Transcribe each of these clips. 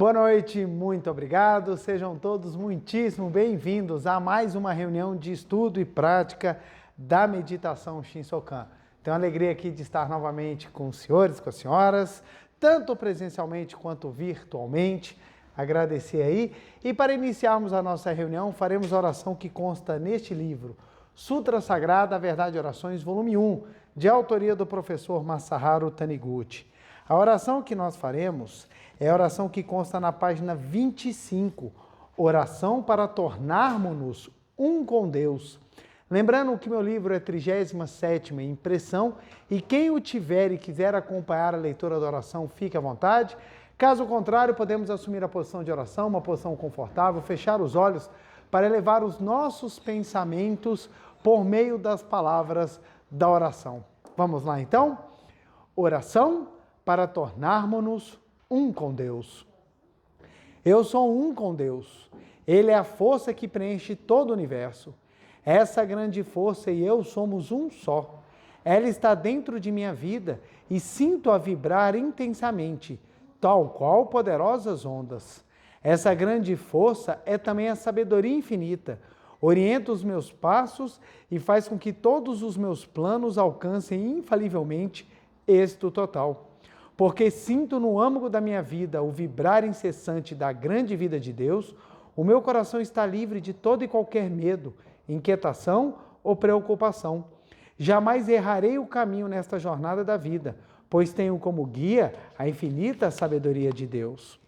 Boa noite, muito obrigado. Sejam todos muitíssimo bem-vindos a mais uma reunião de estudo e prática da meditação Shinsokan. Tenho a alegria aqui de estar novamente com os senhores, com as senhoras, tanto presencialmente quanto virtualmente. Agradecer aí. E para iniciarmos a nossa reunião, faremos a oração que consta neste livro, Sutra Sagrada, a Verdade e Orações, volume 1, de autoria do professor Masaharu Taniguchi. A oração que nós faremos é a oração que consta na página 25, oração para tornarmos-nos um com Deus. Lembrando que meu livro é 37ª impressão e quem o tiver e quiser acompanhar a leitura da oração, fique à vontade. Caso contrário, podemos assumir a posição de oração, uma posição confortável, fechar os olhos para elevar os nossos pensamentos por meio das palavras da oração. Vamos lá então? Oração para tornarmos-nos um com Deus. Eu sou um com Deus. Ele é a força que preenche todo o universo. Essa grande força e eu somos um só. Ela está dentro de minha vida e sinto-a vibrar intensamente, tal qual poderosas ondas. Essa grande força é também a sabedoria infinita. Orienta os meus passos e faz com que todos os meus planos alcancem infalivelmente êxito total. Porque sinto no âmago da minha vida o vibrar incessante da grande vida de Deus, o meu coração está livre de todo e qualquer medo, inquietação ou preocupação. Jamais errarei o caminho nesta jornada da vida, pois tenho como guia a infinita sabedoria de Deus.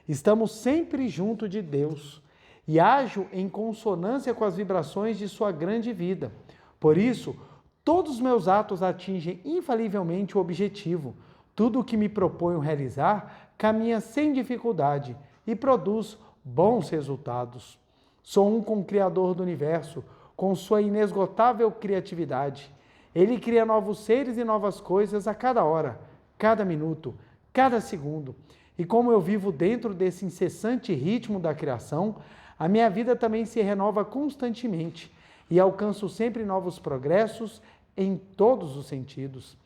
Estamos sempre junto de Deus e ajo em consonância com as vibrações de sua grande vida. Por isso, todos os meus atos atingem infalivelmente o objetivo. Tudo o que me proponho realizar caminha sem dificuldade e produz bons resultados. Sou um com o Criador do Universo, com sua inesgotável criatividade. Ele cria novos seres e novas coisas a cada hora, cada minuto, cada segundo. E como eu vivo dentro desse incessante ritmo da criação, a minha vida também se renova constantemente e alcanço sempre novos progressos em todos os sentidos.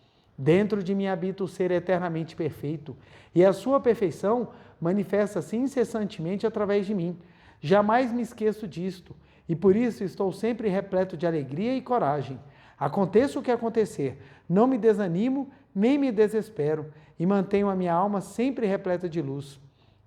Dentro de mim habita o ser eternamente perfeito, e a sua perfeição manifesta-se incessantemente através de mim. Jamais me esqueço disto, e por isso estou sempre repleto de alegria e coragem. Aconteça o que acontecer, não me desanimo nem me desespero, e mantenho a minha alma sempre repleta de luz.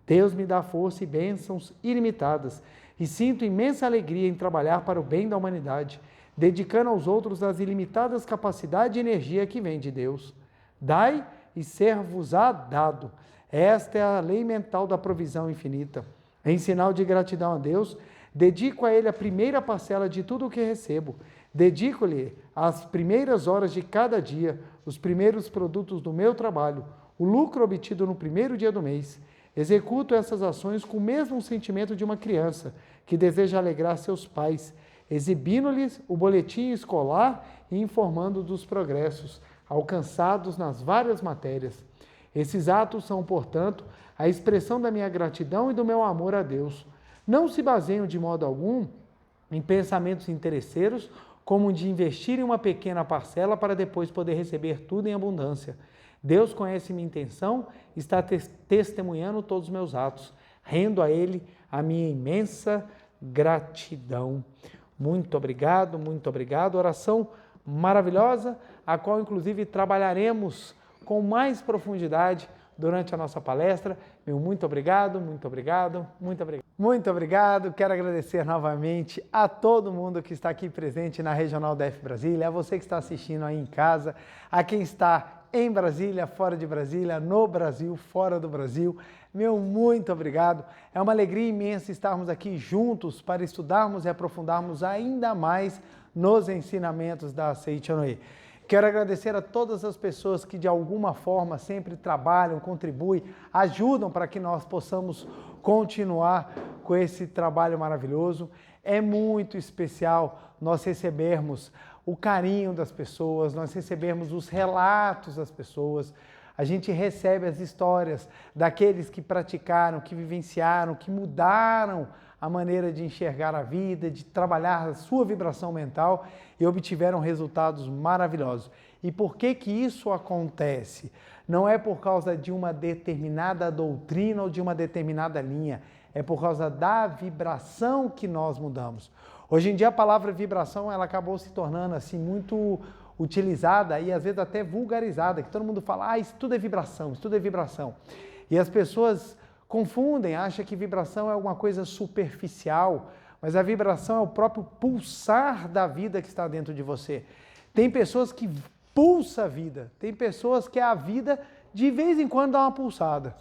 Deus me dá força e bênçãos ilimitadas, e sinto imensa alegria em trabalhar para o bem da humanidade, dedicando aos outros as ilimitadas capacidades e energia que vem de Deus. Dai e ser-vos-á dado. Esta é a lei mental da provisão infinita. Em sinal de gratidão a Deus, dedico a Ele a primeira parcela de tudo o que recebo. Dedico-lhe as primeiras horas de cada dia, os primeiros produtos do meu trabalho, o lucro obtido no primeiro dia do mês. Executo essas ações com o mesmo sentimento de uma criança que deseja alegrar seus pais, exibindo-lhes o boletim escolar e informando dos progressos alcançados nas várias matérias. Esses atos são, portanto, a expressão da minha gratidão e do meu amor a Deus. Não se baseiam de modo algum em pensamentos interesseiros, como de investir em uma pequena parcela para depois poder receber tudo em abundância. Deus conhece minha intenção e está testemunhando todos os meus atos. Rendo a Ele a minha imensa gratidão. Muito obrigado, muito obrigado. Oração maravilhosa, a qual inclusive trabalharemos com mais profundidade durante a nossa palestra. Meu muito obrigado, muito obrigado, muito obrigado. Muito obrigado, quero agradecer novamente a todo mundo que está aqui presente na Regional DF Brasília, a você que está assistindo aí em casa, a quem está em Brasília, fora de Brasília, no Brasil, fora do Brasil. Meu muito obrigado. É uma alegria imensa estarmos aqui juntos para estudarmos e aprofundarmos ainda mais nos ensinamentos da Seiichi Noe. Quero agradecer a todas as pessoas que de alguma forma sempre trabalham, contribuem, ajudam para que nós possamos continuar com esse trabalho maravilhoso. É muito especial nós recebermos o carinho das pessoas, nós recebermos os relatos das pessoas. A gente recebe as histórias daqueles que praticaram, que vivenciaram, que mudaram a maneira de enxergar a vida, de trabalhar a sua vibração mental e obtiveram resultados maravilhosos. E por que que isso acontece? não é por causa de uma determinada doutrina ou de uma determinada linha, é por causa da vibração que nós mudamos. Hoje em dia a palavra vibração ela acabou se tornando assim muito utilizada e às vezes até vulgarizada, que todo mundo fala, isso tudo é vibração, isso tudo é vibração. E as pessoas confundem, acham que vibração é alguma coisa superficial, mas a vibração é o próprio pulsar da vida que está dentro de você. Tem pessoas que pulsa a vida, tem pessoas que a vida de vez em quando dá uma pulsada.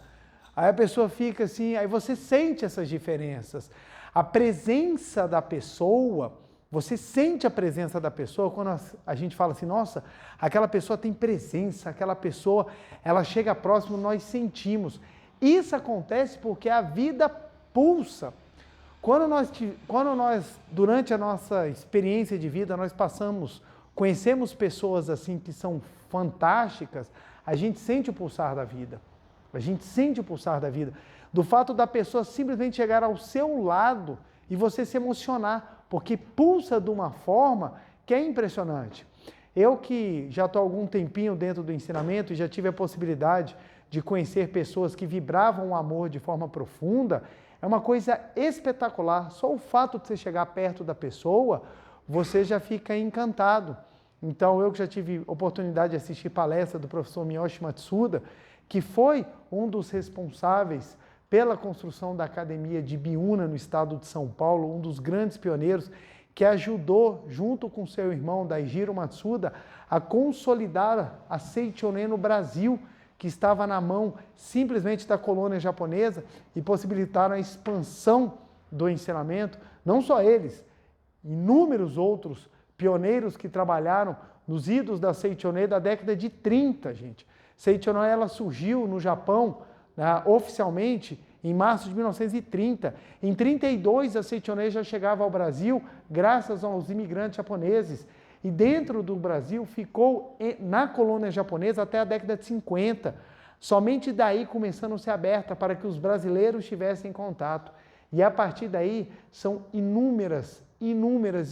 Aí a pessoa fica assim, aí você sente essas diferenças. A presença da pessoa, você sente a presença da pessoa quando a gente fala assim, nossa, aquela pessoa tem presença, aquela pessoa, ela chega próximo, nós sentimos. Isso acontece porque a vida pulsa. Quando nós, durante a nossa experiência de vida, nós conhecemos pessoas assim que são fantásticas, a gente sente o pulsar da vida. A gente sente o pulsar da vida. Do fato da pessoa simplesmente chegar ao seu lado e você se emocionar, porque pulsa de uma forma que é impressionante. Eu que já estou há algum tempinho dentro do ensinamento e já tive a possibilidade de conhecer pessoas que vibravam o amor de forma profunda, é uma coisa espetacular. Só o fato de você chegar perto da pessoa, você já fica encantado. Então, eu que já tive oportunidade de assistir palestra do professor Miyoshi Matsuda, que foi um dos responsáveis pela construção da Academia de Biúna no estado de São Paulo, um dos grandes pioneiros, que ajudou, junto com seu irmão Daijiro Matsuda, a consolidar a Seichonen no Brasil, que estava na mão simplesmente da colônia japonesa e possibilitaram a expansão do ensinamento. Não só eles, inúmeros outros pioneiros que trabalharam nos idos da Seichonen da década de 30, gente. Seichonen ela surgiu no Japão, oficialmente, em março de 1930. Em 32, a Seichonen já chegava ao Brasil, graças aos imigrantes japoneses. E dentro do Brasil ficou na colônia japonesa até a década de 50. Somente daí começando a ser aberta para que os brasileiros tivessem contato. E a partir daí são inúmeras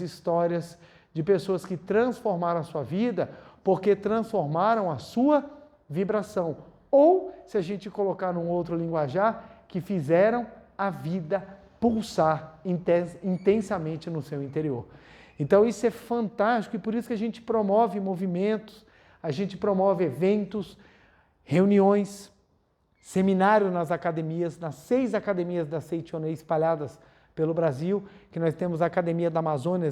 histórias de pessoas que transformaram a sua vida porque transformaram a sua vibração. Ou, se a gente colocar num outro linguajar, que fizeram a vida pulsar intensamente no seu interior. Então isso é fantástico e por isso que a gente promove movimentos, a gente promove eventos, reuniões, seminário nas academias, nas 6 academias da Seichonen espalhadas pelo Brasil, que nós temos a Academia da Amazônia,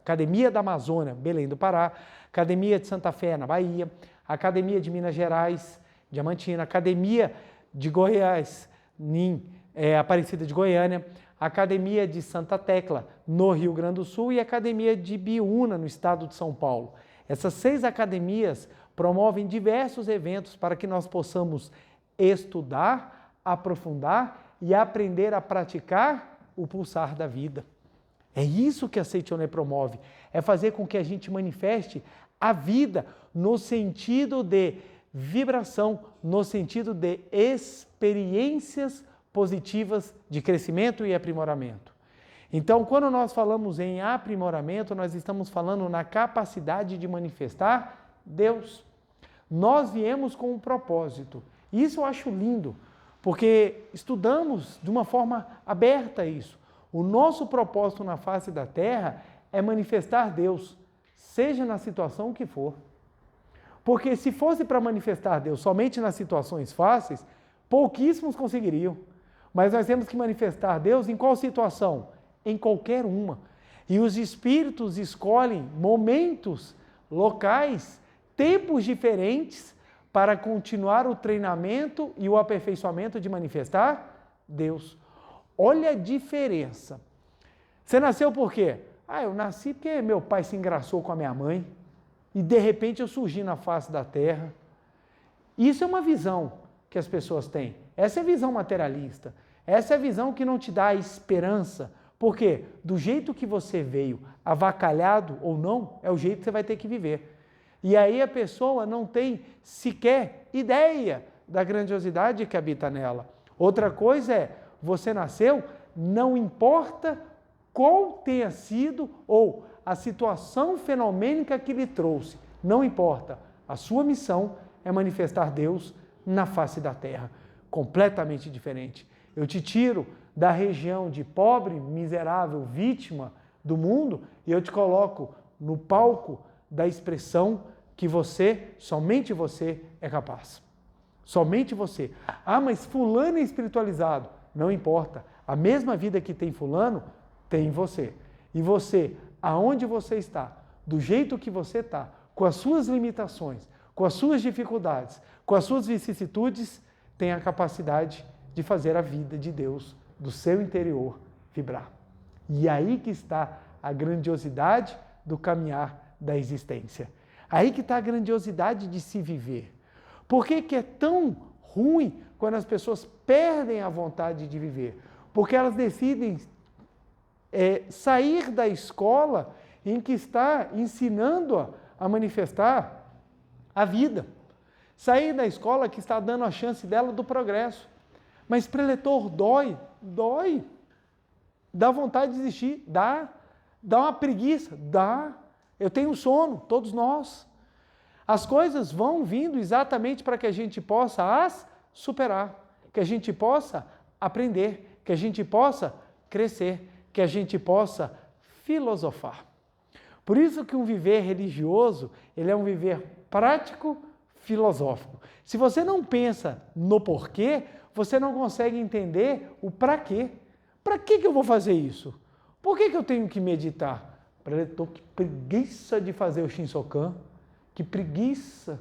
Academia da Amazônia, Belém do Pará, Academia de Santa Fé, na Bahia, Academia de Minas Gerais, Diamantina, Academia de Goiás, Aparecida de Goiânia, Academia de Santa Tecla, no Rio Grande do Sul, e Academia de Biúna, no estado de São Paulo. Essas 6 academias promovem diversos eventos para que nós possamos estudar, aprofundar e aprender a praticar o pulsar da vida. É isso que a Seichonen promove, é fazer com que a gente manifeste a vida no sentido de vibração, no sentido de experiências positivas de crescimento e aprimoramento. Então, quando nós falamos em aprimoramento, nós estamos falando na capacidade de manifestar Deus. Nós viemos com um propósito. Isso eu acho lindo, porque estudamos de uma forma aberta isso. O nosso propósito na face da Terra é manifestar Deus, seja na situação que for. Porque se fosse para manifestar Deus somente nas situações fáceis, pouquíssimos conseguiriam. Mas nós temos que manifestar Deus em qual situação? Em qualquer uma. E os espíritos escolhem momentos, locais, tempos diferentes para continuar o treinamento e o aperfeiçoamento de manifestar Deus. Olha a diferença. Você nasceu por quê? Eu nasci porque meu pai se engraçou com a minha mãe e de repente eu surgi na face da terra. Isso é uma visão que as pessoas têm. Essa é a visão materialista. Essa é a visão que não te dá esperança. Por quê? Do jeito que você veio, avacalhado ou não, é o jeito que você vai ter que viver. E aí a pessoa não tem sequer ideia da grandiosidade que habita nela. Outra coisa é, você nasceu, não importa qual tenha sido ou a situação fenomênica que lhe trouxe, não importa. A sua missão é manifestar Deus na face da terra. Completamente diferente. Eu te tiro da região de pobre, miserável, vítima do mundo e eu te coloco no palco da expressão que você, somente você, é capaz. Somente você. Ah, mas fulano é espiritualizado. Não importa. A mesma vida que tem fulano, tem você. E você, aonde você está, do jeito que você está, com as suas limitações, com as suas dificuldades, com as suas vicissitudes, tem a capacidade de fazer a vida de Deus do seu interior vibrar. E aí que está a grandiosidade do caminhar da existência. Aí que está a grandiosidade de se viver. Por que que é tão ruim quando as pessoas perdem a vontade de viver? Porque elas decidem sair da escola em que está ensinando-a a manifestar a vida. Sair da escola que está dando a chance dela do progresso. Mas preletor, dói. Dá vontade de desistir? Dá. Dá uma preguiça? Dá. Eu tenho sono, todos nós. As coisas vão vindo exatamente para que a gente possa as superar, que a gente possa aprender, que a gente possa crescer, que a gente possa filosofar. Por isso que um viver religioso, ele é um viver prático, filosófico. Se você não pensa no porquê, você não consegue entender o para quê. Para que eu vou fazer isso? Por que eu tenho que meditar? Preletor, que preguiça de fazer o Shinsokan. Que preguiça.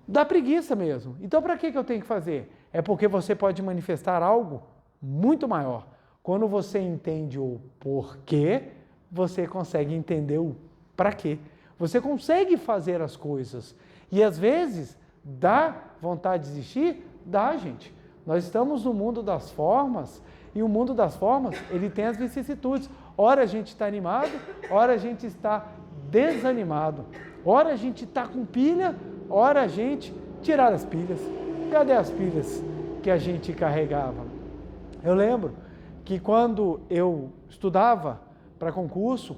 Dá preguiça mesmo. Então, para que eu tenho que fazer? É porque você pode manifestar algo muito maior. Quando você entende o porquê, você consegue entender o para quê. Você consegue fazer as coisas. E às vezes, dá vontade de desistir? Dá, gente. Nós estamos no mundo das formas, e o mundo das formas, ele tem as vicissitudes. Ora a gente está animado, ora a gente está desanimado. Ora a gente está com pilha, ora a gente tirar as pilhas. Cadê as pilhas que a gente carregava? Eu lembro que quando eu estudava para concurso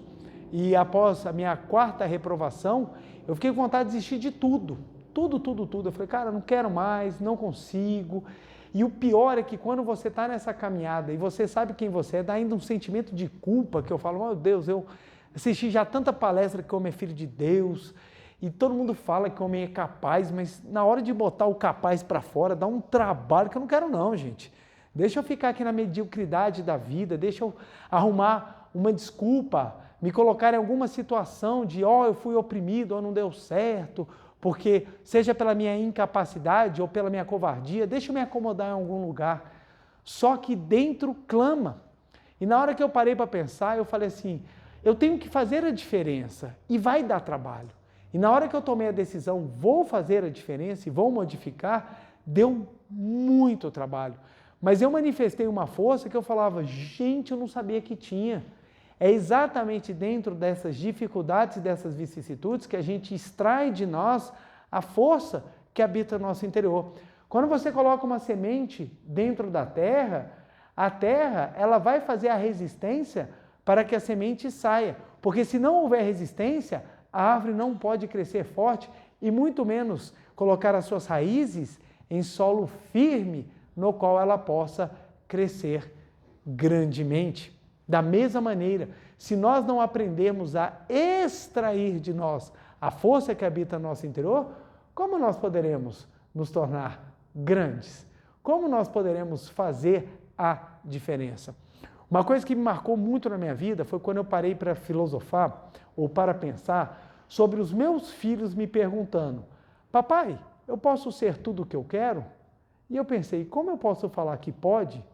e após a minha 4ª reprovação, eu fiquei com vontade de desistir de tudo. Tudo. Eu falei, cara, não quero mais, não consigo. E o pior é que quando você está nessa caminhada e você sabe quem você é, dá ainda um sentimento de culpa, que eu falo, meu Deus, eu assisti já tanta palestra que o homem é filho de Deus, e todo mundo fala que o homem é capaz, mas na hora de botar o capaz para fora, dá um trabalho que eu não quero não, gente. Deixa eu ficar aqui na mediocridade da vida, deixa eu arrumar uma desculpa, me colocar em alguma situação de, eu fui oprimido, ou não deu certo, porque seja pela minha incapacidade ou pela minha covardia, deixa eu me acomodar em algum lugar. Só que dentro clama. E na hora que eu parei para pensar, eu falei assim, eu tenho que fazer a diferença e vai dar trabalho. E na hora que eu tomei a decisão, vou fazer a diferença e vou modificar, deu muito trabalho. Mas eu manifestei uma força que eu falava, gente, eu não sabia que tinha. É exatamente dentro dessas dificuldades e dessas vicissitudes que a gente extrai de nós a força que habita no nosso interior. Quando você coloca uma semente dentro da terra, a terra ela vai fazer a resistência para que a semente saia. Porque se não houver resistência, a árvore não pode crescer forte e muito menos colocar as suas raízes em solo firme no qual ela possa crescer grandemente. Da mesma maneira, se nós não aprendermos a extrair de nós a força que habita no nosso interior, como nós poderemos nos tornar grandes? Como nós poderemos fazer a diferença? Uma coisa que me marcou muito na minha vida foi quando eu parei para filosofar ou para pensar sobre os meus filhos me perguntando, papai, eu posso ser tudo o que eu quero? E eu pensei, como eu posso falar que pode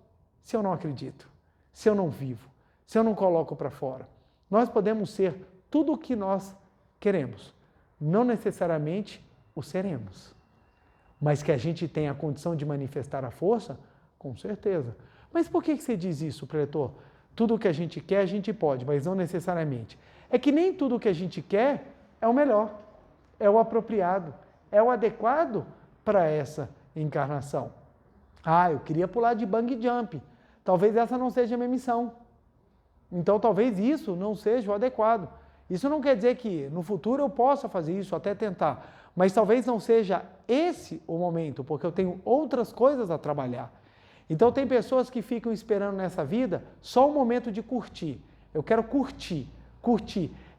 se eu não acredito, se eu não vivo? Se eu não coloco para fora. Nós podemos ser tudo o que nós queremos. Não necessariamente o seremos. Mas que a gente tem a condição de manifestar a força, com certeza. Mas por que você diz isso, preletor? Tudo o que a gente quer, a gente pode, mas não necessariamente. É que nem tudo o que a gente quer é o melhor, é o apropriado, é o adequado para essa encarnação. Eu queria pular de bungee jump. Talvez essa não seja a minha missão. Então, talvez isso não seja o adequado. Isso não quer dizer que no futuro eu possa fazer isso, até tentar. mas talvez não seja esse o momento, porque eu tenho outras coisas a trabalhar. Então tem pessoas que ficam esperando nessa vida só o momento de curtir. Eu quero curtir,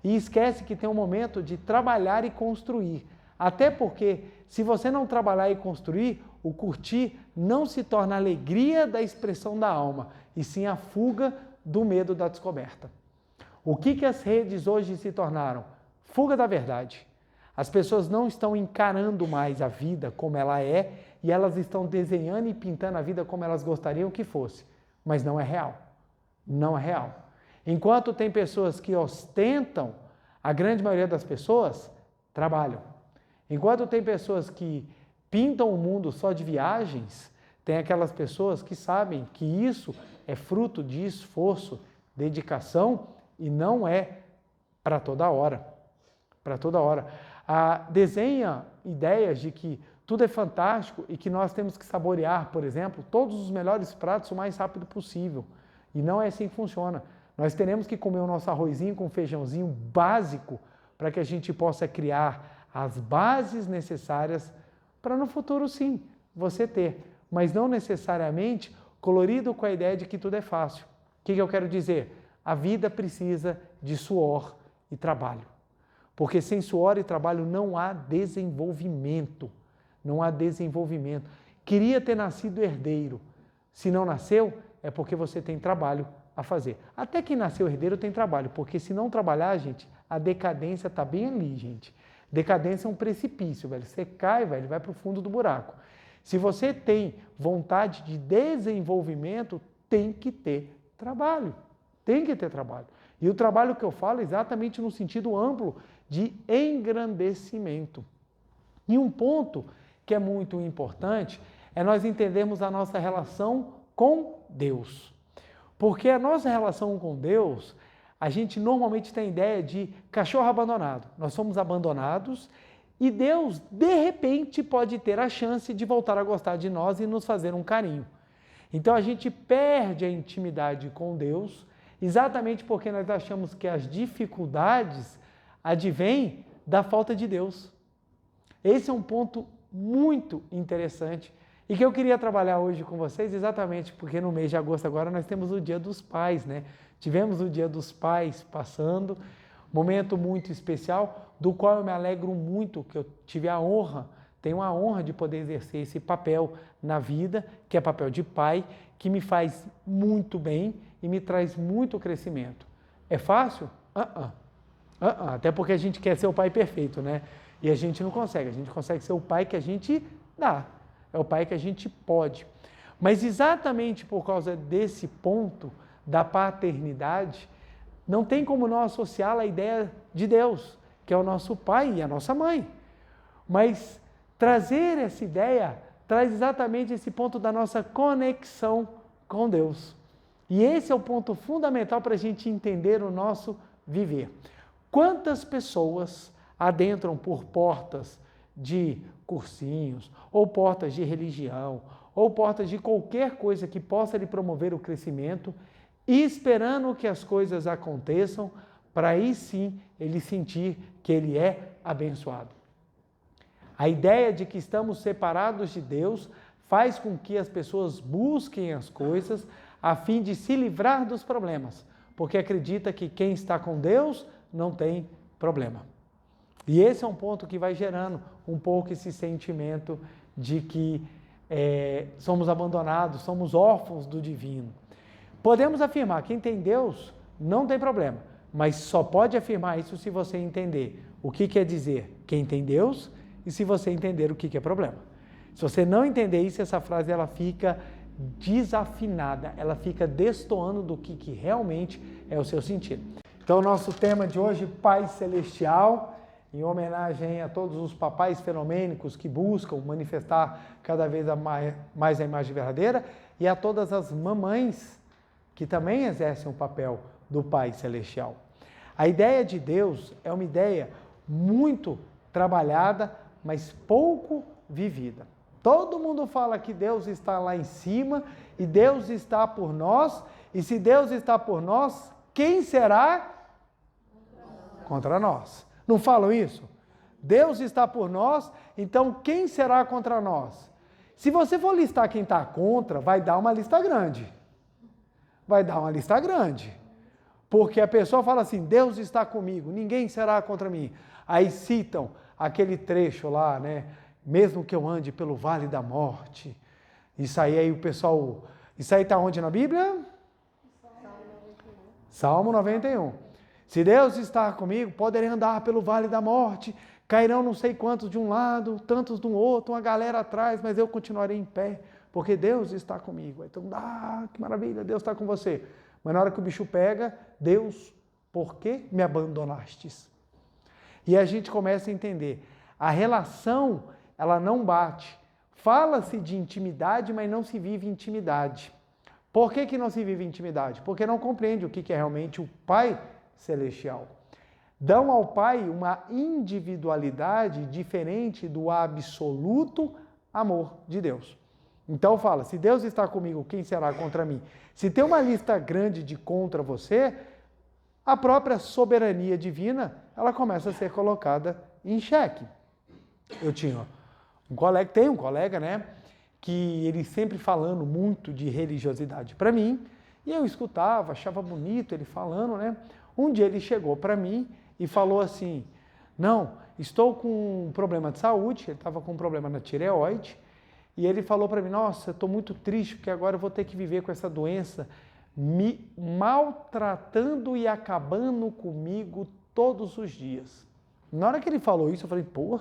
e esquece que tem um momento de trabalhar e construir. Até porque, se você não trabalhar e construir, o curtir não se torna a alegria da expressão da alma, e sim a fuga do medo da descoberta. O que as redes hoje se tornaram? Fuga da verdade. As pessoas não estão encarando mais a vida como ela é, e elas estão desenhando e pintando a vida como elas gostariam que fosse. Mas não é real. Não é real. Enquanto tem pessoas que ostentam, a grande maioria das pessoas trabalham. Enquanto tem pessoas que pintam o mundo só de viagens, tem aquelas pessoas que sabem que isso é fruto de esforço, dedicação e não é para toda hora. Para toda hora. Desenha ideias de que tudo é fantástico e que nós temos que saborear, por exemplo, todos os melhores pratos o mais rápido possível. E não é assim que funciona. Nós teremos que comer o nosso arrozinho com feijãozinho básico para que a gente possa criar as bases necessárias para no futuro, sim, você ter. Mas não necessariamente colorido com a ideia de que tudo é fácil. O que eu quero dizer? A vida precisa de suor e trabalho. Porque sem suor e trabalho não há desenvolvimento. Não há desenvolvimento. Queria ter nascido herdeiro. Se não nasceu, é porque você tem trabalho a fazer. Até quem nasceu herdeiro tem trabalho, porque se não trabalhar, gente, a decadência está bem ali, gente. Decadência é um precipício, velho. Você cai, velho, vai para o fundo do buraco. Se você tem vontade de desenvolvimento, tem que ter trabalho. Tem que ter trabalho. E o trabalho que eu falo é exatamente no sentido amplo de engrandecimento. E um ponto que é muito importante é nós entendermos a nossa relação com Deus. Porque a nossa relação com Deus, a gente normalmente tem a ideia de cachorro abandonado. Nós somos abandonados e Deus, de repente, pode ter a chance de voltar a gostar de nós e nos fazer um carinho. Então a gente perde a intimidade com Deus exatamente porque nós achamos que as dificuldades advêm da falta de Deus. Esse é um ponto muito interessante e que eu queria trabalhar hoje com vocês exatamente porque no mês de agosto agora nós temos o Dia dos Pais, né? Tivemos o Dia dos Pais passando, momento muito especial, do qual eu me alegro muito, que eu tive a honra, tenho a honra de poder exercer esse papel na vida, que é papel de pai, que me faz muito bem e me traz muito crescimento. É fácil? Até porque a gente quer ser o pai perfeito, né? E a gente não consegue, a gente consegue ser o pai que a gente dá, é o pai que a gente pode. Mas exatamente por causa desse ponto da paternidade, não tem como não associá-la à ideia de Deus, que é o nosso pai e a nossa mãe. Mas trazer essa ideia traz exatamente esse ponto da nossa conexão com Deus. E esse é o ponto fundamental para a gente entender o nosso viver. Quantas pessoas adentram por portas de cursinhos, ou portas de religião, ou portas de qualquer coisa que possa lhe promover o crescimento, e esperando que as coisas aconteçam, para aí sim ele sentir que ele é abençoado. A ideia de que estamos separados de Deus faz com que as pessoas busquem as coisas a fim de se livrar dos problemas, porque acredita que quem está com Deus não tem problema. E esse é um ponto que vai gerando um pouco esse sentimento de que somos abandonados, somos órfãos do divino. Podemos afirmar, quem tem Deus não tem problema, mas só pode afirmar isso se você entender o que quer dizer quem tem Deus e se você entender o que é problema. Se você não entender isso, essa frase ela fica desafinada, ela fica destoando do que realmente é o seu sentido. Então, o nosso tema de hoje, Pai Celestial, em homenagem a todos os papais fenomênicos que buscam manifestar cada vez mais a imagem verdadeira e a todas as mamães que também exercem o papel do Pai Celestial. A ideia de Deus é uma ideia muito trabalhada, mas pouco vivida. Todo mundo fala que Deus está lá em cima e Deus está por nós, e se Deus está por nós, quem será contra nós? Não falam isso? Deus está por nós, então quem será contra nós? Se você for listar quem está contra, vai dar uma lista grande. Vai dar uma lista grande. Porque a pessoa fala assim, Deus está comigo, ninguém será contra mim. Aí citam aquele trecho lá, né? Mesmo que eu ande pelo vale da morte. Isso aí o pessoal... Isso aí está onde na Bíblia? Salmo 91. Se Deus está comigo, poderei andar pelo vale da morte, cairão não sei quantos de um lado, tantos do outro, uma galera atrás, mas eu continuarei em pé, porque Deus está comigo. Aí todo mundo, que maravilha, Deus está com você. Mas na hora que o bicho pega, Deus, por que me abandonastes? E a gente começa a entender, a relação, ela não bate. Fala-se de intimidade, mas não se vive intimidade. Por que não se vive intimidade? Porque não compreende o que é realmente o Pai Celestial. Dão ao Pai uma individualidade diferente do absoluto amor de Deus. Então fala, se Deus está comigo, quem será contra mim? Se tem uma lista grande de contra você, a própria soberania divina, ela começa a ser colocada em xeque. Eu tinha um colega, né, que ele sempre falando muito de religiosidade para mim, e eu escutava, achava bonito ele falando, né? Um dia ele chegou para mim e falou assim, não, estou com um problema de saúde, ele estava com um problema na tireoide, e ele falou para mim, nossa, estou muito triste, porque agora eu vou ter que viver com essa doença, me maltratando e acabando comigo todos os dias. Na hora que ele falou isso, eu falei, pô,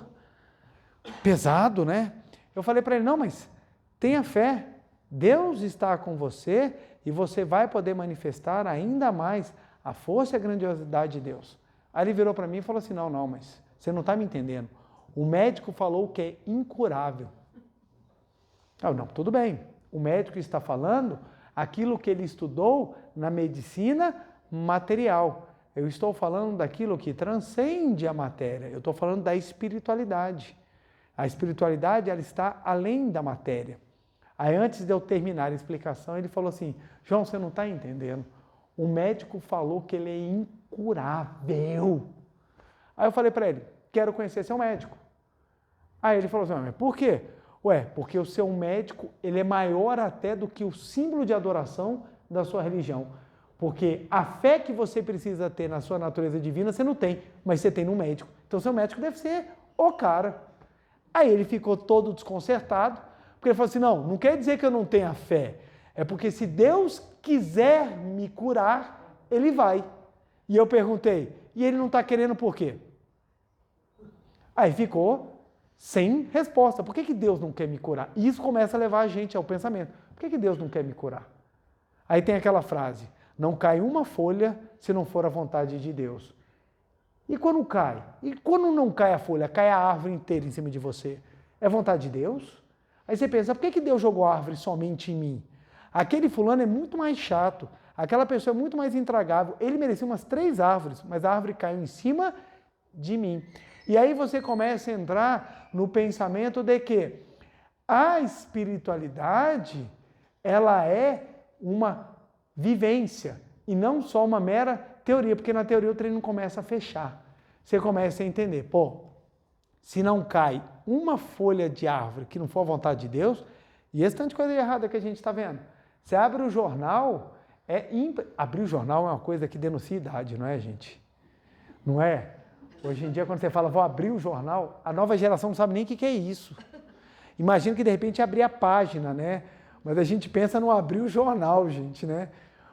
pesado, né? Eu falei para ele, não, mas tenha fé, Deus está com você e você vai poder manifestar ainda mais a força e a grandiosidade de Deus. Aí ele virou para mim e falou assim, não, mas você não está me entendendo. O médico falou que é incurável. Não, tudo bem. O médico está falando aquilo que ele estudou na medicina material. Eu estou falando daquilo que transcende a matéria. Eu estou falando da espiritualidade. A espiritualidade, ela está além da matéria. Aí antes de eu terminar a explicação, ele falou assim, João, você não está entendendo. O médico falou que ele é incurável. Aí eu falei para ele, quero conhecer seu médico. Aí ele falou assim, mas por quê? Ué, porque o seu médico, ele é maior até do que o símbolo de adoração da sua religião. Porque a fé que você precisa ter na sua natureza divina, você não tem, mas você tem no médico. Então, seu médico deve ser o cara. Aí ele ficou todo desconcertado, porque ele falou assim, não quer dizer que eu não tenha fé. É porque se Deus quiser me curar, ele vai. E eu perguntei, e ele não está querendo por quê? Aí ficou sem resposta. Por que Deus não quer me curar? E isso começa a levar a gente ao pensamento. Por que Deus não quer me curar? Aí tem aquela frase, não cai uma folha se não for a vontade de Deus. E quando cai? E quando não cai a folha, cai a árvore inteira em cima de você? É vontade de Deus? Aí você pensa, por que Deus jogou a árvore somente em mim? Aquele fulano é muito mais chato, aquela pessoa é muito mais intragável, ele merecia umas 3 árvores, mas a árvore caiu em cima de mim. E aí você começa a entrar no pensamento de que a espiritualidade, ela é uma vivência e não só uma mera teoria, porque na teoria o treino começa a fechar. Você começa a entender, se não cai uma folha de árvore que não for a vontade de Deus, e esse tanto de coisa errada que a gente está vendo. Você abre o jornal, abrir o jornal é uma coisa que denuncia idade, não é, gente? Não é? Hoje em dia, quando você fala, vou abrir o jornal, a nova geração não sabe nem o que é isso. Imagina que, de repente, abrir a página, né? Mas a gente pensa no abrir o jornal, gente, né?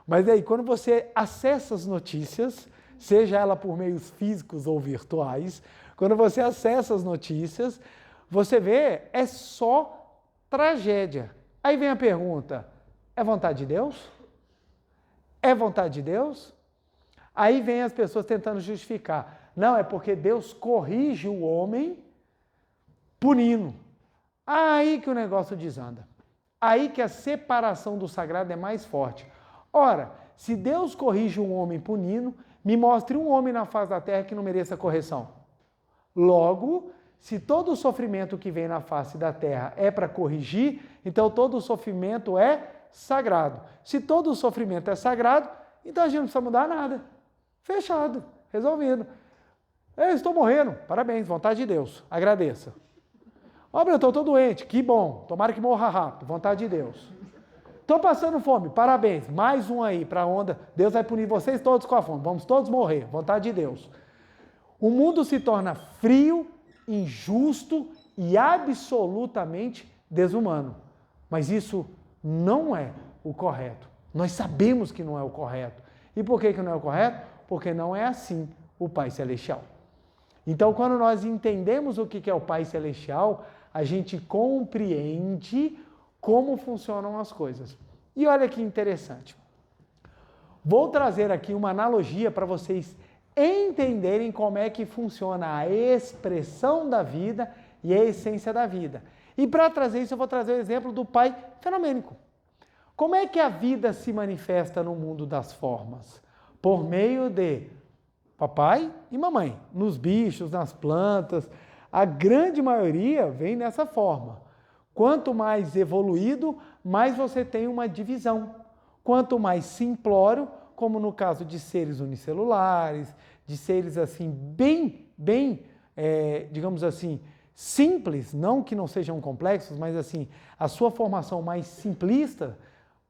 Mas aí, quando você acessa as notícias, seja ela por meios físicos ou virtuais, quando você acessa as notícias, você vê, é só tragédia. Aí vem a pergunta, é vontade de Deus? É vontade de Deus? Aí vem as pessoas tentando justificar. Não, é porque Deus corrige o homem punindo. Aí que o negócio desanda. Aí que a separação do sagrado é mais forte. Ora, se Deus corrige um homem punindo, me mostre um homem na face da terra que não mereça correção. Logo, se todo o sofrimento que vem na face da terra é para corrigir, então todo o sofrimento é sagrado. Se todo o sofrimento é sagrado, então a gente não precisa mudar nada. Fechado, resolvido. Eu estou morrendo. Parabéns, vontade de Deus. Agradeça. Ó, eu estou doente. Que bom. Tomara que morra rápido. Vontade de Deus. Estou passando fome. Parabéns. Mais um aí para a onda. Deus vai punir vocês todos com a fome. Vamos todos morrer. Vontade de Deus. O mundo se torna frio, injusto e absolutamente desumano. Mas isso não é o correto. Nós sabemos que não é o correto. E por que não é o correto? Porque não é assim o Pai Celestial. Então, quando nós entendemos o que é o Pai Celestial, a gente compreende como funcionam as coisas. E olha que interessante. Vou trazer aqui uma analogia para vocês entenderem como é que funciona a expressão da vida e a essência da vida. E para trazer isso, eu vou trazer o exemplo do Pai fenomênico. Como é que a vida se manifesta no mundo das formas? Por meio de papai e mamãe, nos bichos, nas plantas. A grande maioria vem dessa forma. Quanto mais evoluído, mais você tem uma divisão. Quanto mais simplório, como no caso de seres unicelulares, de seres assim digamos assim, simples, não que não sejam complexos, mas assim, a sua formação mais simplista,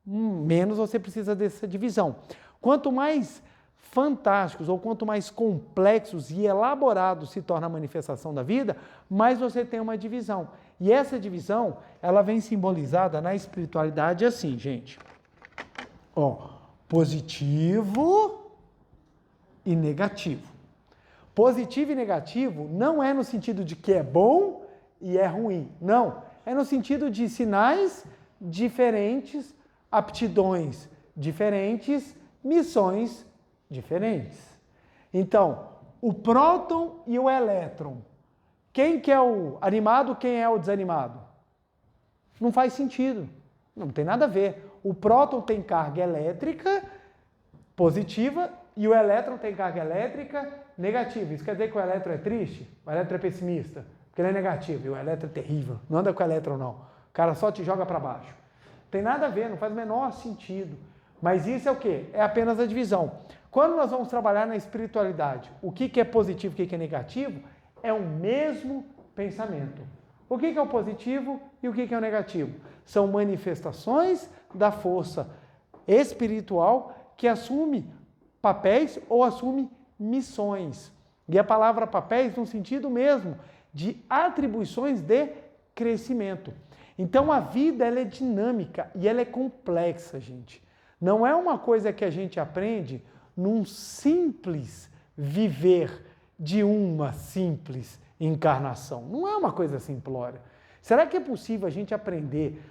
menos você precisa dessa divisão. Quanto mais fantásticos ou quanto mais complexos e elaborados se torna a manifestação da vida, mais você tem uma divisão. E essa divisão, ela vem simbolizada na espiritualidade assim, gente. Ó, positivo e negativo. Positivo e negativo não é no sentido de que é bom e é ruim. Não, é no sentido de sinais diferentes, aptidões diferentes, missões diferentes. Então, o próton e o elétron. Quem que é o animado, quem é o desanimado? Não faz sentido. Não tem nada a ver. O próton tem carga elétrica positiva e o elétron tem carga elétrica negativa. Isso quer dizer que o elétron é triste? O elétron é pessimista? Porque ele é negativo e o elétron é terrível. Não anda com o elétron, não. O cara só te joga para baixo. Tem nada a ver, não faz o menor sentido. Mas isso é o quê? É apenas a divisão. Quando nós vamos trabalhar na espiritualidade, o que é positivo e o que é negativo, é o mesmo pensamento. O que é o positivo e o que é o negativo? São manifestações da força espiritual que assume papéis ou assume missões. E a palavra papéis no sentido mesmo de atribuições de crescimento. Então a vida ela é dinâmica e ela é complexa, gente. Não é uma coisa que a gente aprende num simples viver de uma simples encarnação. Não é uma coisa simplória. Será que é possível a gente aprender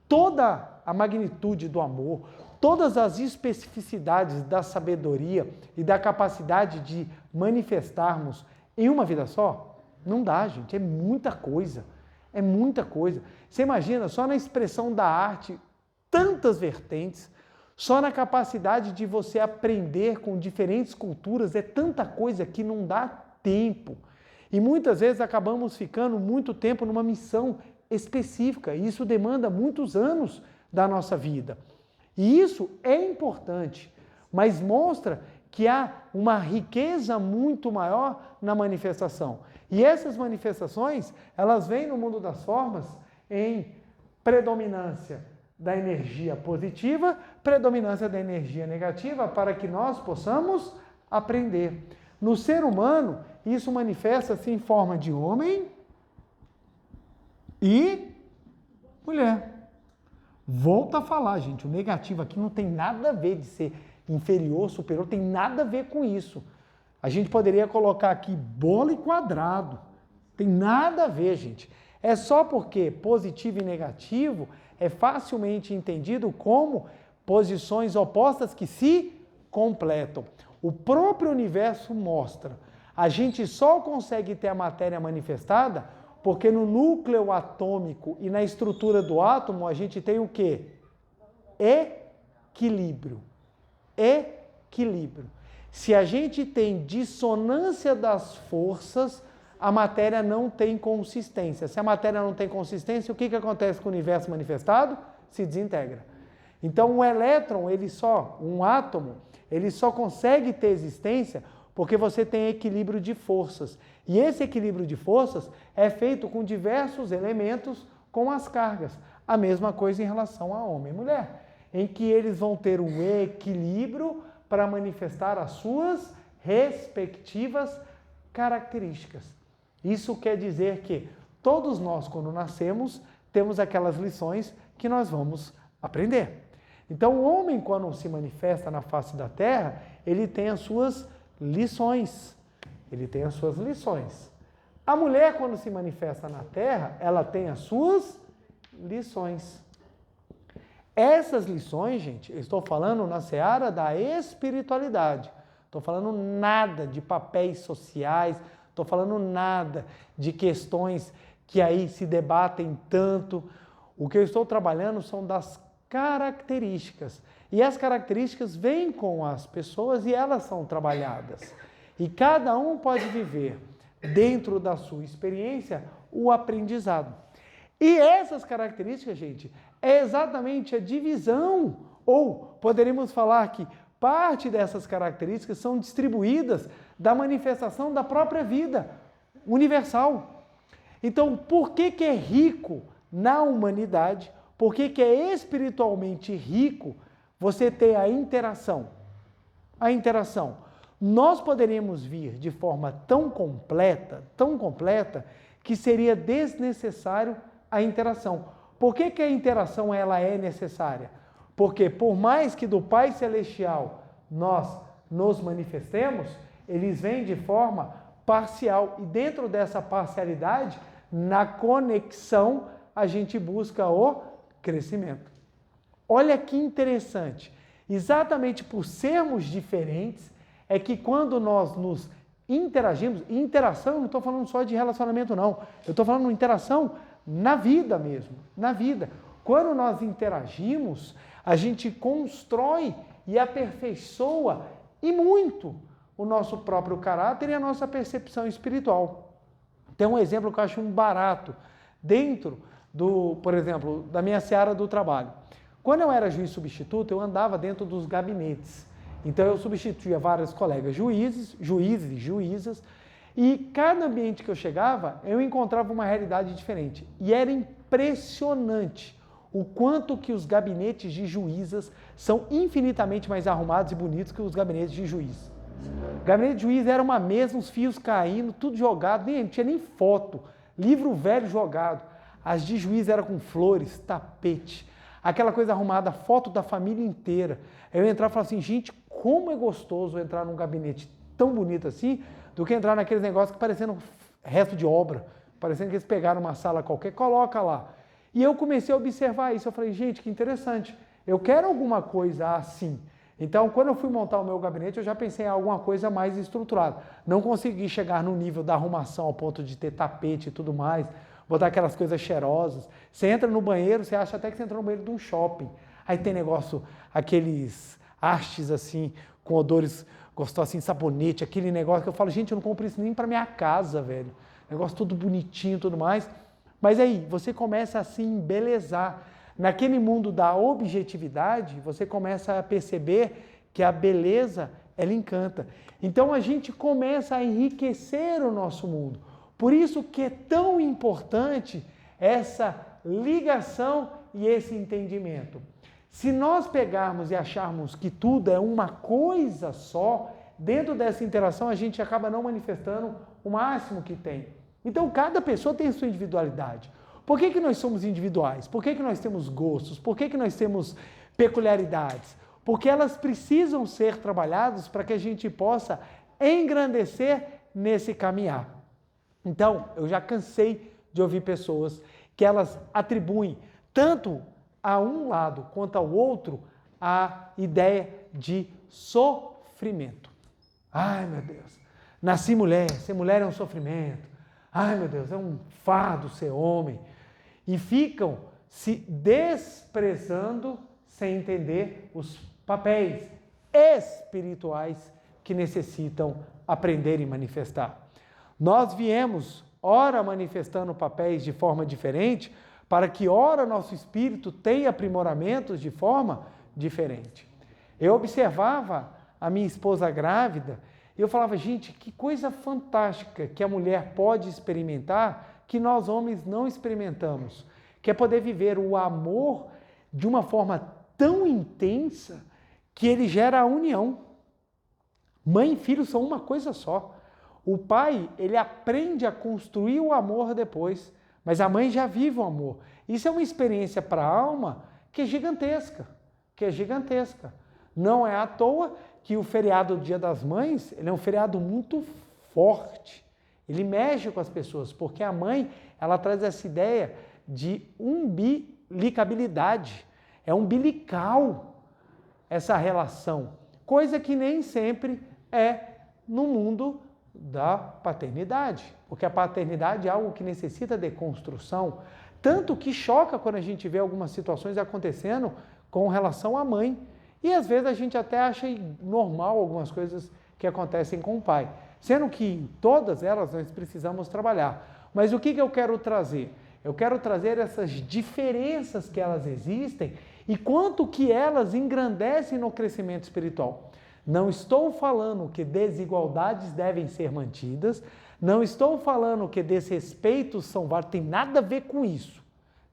toda a magnitude do amor, todas as especificidades da sabedoria e da capacidade de manifestarmos em uma vida só? Não dá, gente. É muita coisa. É muita coisa. Você imagina, só na expressão da arte, tantas vertentes, só na capacidade de você aprender com diferentes culturas, é tanta coisa que não dá tempo. E muitas vezes acabamos ficando muito tempo numa missão específica, e isso demanda muitos anos da nossa vida. E isso é importante, mas mostra que há uma riqueza muito maior na manifestação. E essas manifestações, elas vêm no mundo das formas em predominância da energia positiva, predominância da energia negativa, para que nós possamos aprender. No ser humano, isso manifesta-se em forma de homem e mulher. Volta a falar, gente, o negativo aqui não tem nada a ver de ser inferior, superior, tem nada a ver com isso. A gente poderia colocar aqui bola e quadrado. Tem nada a ver, gente. É só porque positivo e negativo é facilmente entendido como posições opostas que se completam. O próprio universo mostra. A gente só consegue ter a matéria manifestada porque no núcleo atômico e na estrutura do átomo a gente tem o quê? Equilíbrio. Equilíbrio. Se a gente tem dissonância das forças, a matéria não tem consistência. Se a matéria não tem consistência, o que acontece com o universo manifestado? Se desintegra. Então, um elétron, um átomo, ele só consegue ter existência Porque você tem equilíbrio de forças. E esse equilíbrio de forças é feito com diversos elementos com as cargas. A mesma coisa em relação a homem e mulher, em que eles vão ter um equilíbrio para manifestar as suas respectivas características. Isso quer dizer que todos nós, quando nascemos, temos aquelas lições que nós vamos aprender. Então, o homem, quando se manifesta na face da terra, ele tem as suas lições. Ele tem as suas lições. A mulher, quando se manifesta na terra, ela tem as suas lições. Essas lições, gente, eu estou falando na seara da espiritualidade. Estou falando nada de papéis sociais, estou falando nada de questões que aí se debatem tanto. O que eu estou trabalhando são das características. E as características vêm com as pessoas e elas são trabalhadas. E cada um pode viver, dentro da sua experiência, o aprendizado. E essas características, gente, é exatamente a divisão, ou poderíamos falar que parte dessas características são distribuídas da manifestação da própria vida universal. Então, por que é rico na humanidade? Por que é espiritualmente rico você ter a interação? A interação. Nós poderíamos vir de forma tão completa, que seria desnecessário a interação. Por que a interação ela é necessária? Porque por mais que do Pai Celestial nós nos manifestemos, eles vêm de forma parcial. E dentro dessa parcialidade, na conexão, a gente busca o crescimento. Olha que interessante. Exatamente por sermos diferentes, é que quando nós nos interagimos, e interação, eu não estou falando só de relacionamento não, eu estou falando de interação na vida mesmo, na vida. Quando nós interagimos, a gente constrói e aperfeiçoa e muito o nosso próprio caráter e a nossa percepção espiritual. Tem um exemplo que eu acho um barato, dentro por exemplo, da minha seara do trabalho. Quando eu era juiz substituto, eu andava dentro dos gabinetes. Então, eu substituía vários colegas juízes e juízas, e cada ambiente que eu chegava, eu encontrava uma realidade diferente. E era impressionante o quanto que os gabinetes de juízas são infinitamente mais arrumados e bonitos que os gabinetes de juiz. O gabinete de juiz era uma mesa, uns fios caindo, tudo jogado, não tinha nem foto, livro velho jogado. As de juiz eram com flores, tapete, aquela coisa arrumada, foto da família inteira. Eu entrava e falava assim, gente, como é gostoso entrar num gabinete tão bonito assim, do que entrar naqueles negócios que parecendo resto de obra, parecendo que eles pegaram uma sala qualquer, coloca lá. E eu comecei a observar isso, eu falei, gente, que interessante, eu quero alguma coisa assim. Então, quando eu fui montar o meu gabinete, eu já pensei em alguma coisa mais estruturada. Não consegui chegar no nível da arrumação ao ponto de ter tapete e tudo mais, botar aquelas coisas cheirosas. Você entra no banheiro, você acha até que você entrou no banheiro de um shopping. Aí tem negócio, aqueles hastes assim, com odores gostosos, assim, sabonete, aquele negócio que eu falo, gente, eu não compro isso nem para minha casa, velho. Negócio tudo bonitinho e tudo mais. Mas aí, você começa a se embelezar. Naquele mundo da objetividade, você começa a perceber que a beleza, ela encanta. Então, a gente começa a enriquecer o nosso mundo. Por isso que é tão importante essa ligação e esse entendimento. Se nós pegarmos e acharmos que tudo é uma coisa só, dentro dessa interação a gente acaba não manifestando o máximo que tem. Então, cada pessoa tem sua individualidade. Por que nós somos individuais? Por que nós temos gostos? Por que nós temos peculiaridades? Porque elas precisam ser trabalhadas para que a gente possa engrandecer nesse caminhar. Então, eu já cansei de ouvir pessoas que elas atribuem tanto a um lado quanto ao outro a ideia de sofrimento. Ai, meu Deus, nasci mulher, ser mulher é um sofrimento. Ai, meu Deus, é um fardo ser homem. E ficam se desprezando sem entender os papéis espirituais que necessitam aprender e manifestar. Nós viemos, ora manifestando papéis de forma diferente, para que ora nosso espírito tenha aprimoramentos de forma diferente. Eu observava a minha esposa grávida E eu falava, gente, que coisa fantástica que a mulher pode experimentar que nós homens não experimentamos, que é poder viver o amor de uma forma tão intensa que ele gera a união. Mãe e filho são uma coisa só. O pai, ele aprende a construir o amor depois, mas a mãe já vive o amor. Isso é uma experiência para a alma que é gigantesca, Não é à toa que o feriado do Dia das Mães, ele é um feriado muito forte. Ele mexe com as pessoas, porque a mãe, ela traz essa ideia de umbilicabilidade. É umbilical essa relação, coisa que nem sempre é no mundo da paternidade, porque a paternidade é algo que necessita de construção, tanto que choca quando a gente vê algumas situações acontecendo com relação à mãe, e às vezes a gente até acha normal algumas coisas que acontecem com o pai, sendo que em todas elas nós precisamos trabalhar. Mas o que eu quero trazer? Eu quero trazer essas diferenças que elas existem e quanto que elas engrandecem no crescimento espiritual. Não estou falando que desigualdades devem ser mantidas, não estou falando que desrespeitos são válidos, tem nada a ver com isso,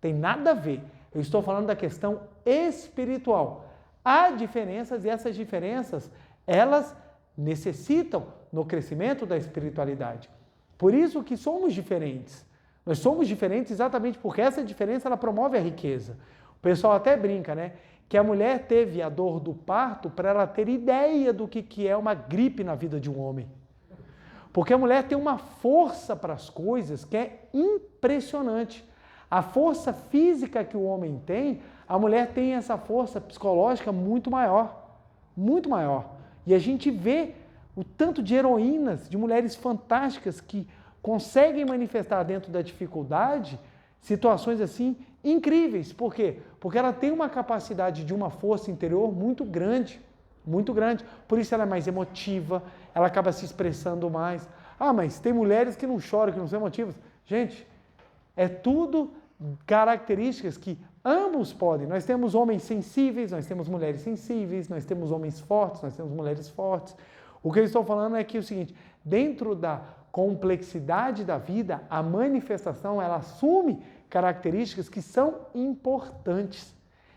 tem nada a ver. Eu estou falando da questão espiritual. Há diferenças e essas diferenças, elas necessitam no crescimento da espiritualidade. Por isso que somos diferentes. Nós somos diferentes exatamente porque essa diferença ela promove a riqueza. O pessoal até brinca, né? Que a mulher teve a dor do parto para ela ter ideia do que é uma gripe na vida de um homem. Porque a mulher tem uma força para as coisas que é impressionante. A força física que o homem tem, a mulher tem essa força psicológica muito maior. Muito maior. E a gente vê o tanto de heroínas, de mulheres fantásticas que conseguem manifestar dentro da dificuldade situações assim incríveis. Por quê? Porque ela tem uma capacidade de uma força interior muito grande, muito grande. Por isso ela é mais emotiva, ela acaba se expressando mais. Ah, mas tem mulheres que não choram, que não são emotivas. Gente, é tudo características que ambos podem. Nós temos homens sensíveis, nós temos mulheres sensíveis, nós temos homens fortes, nós temos mulheres fortes. O que eu estou falando é que é o seguinte, dentro da complexidade da vida, a manifestação, ela assume características que são importantes.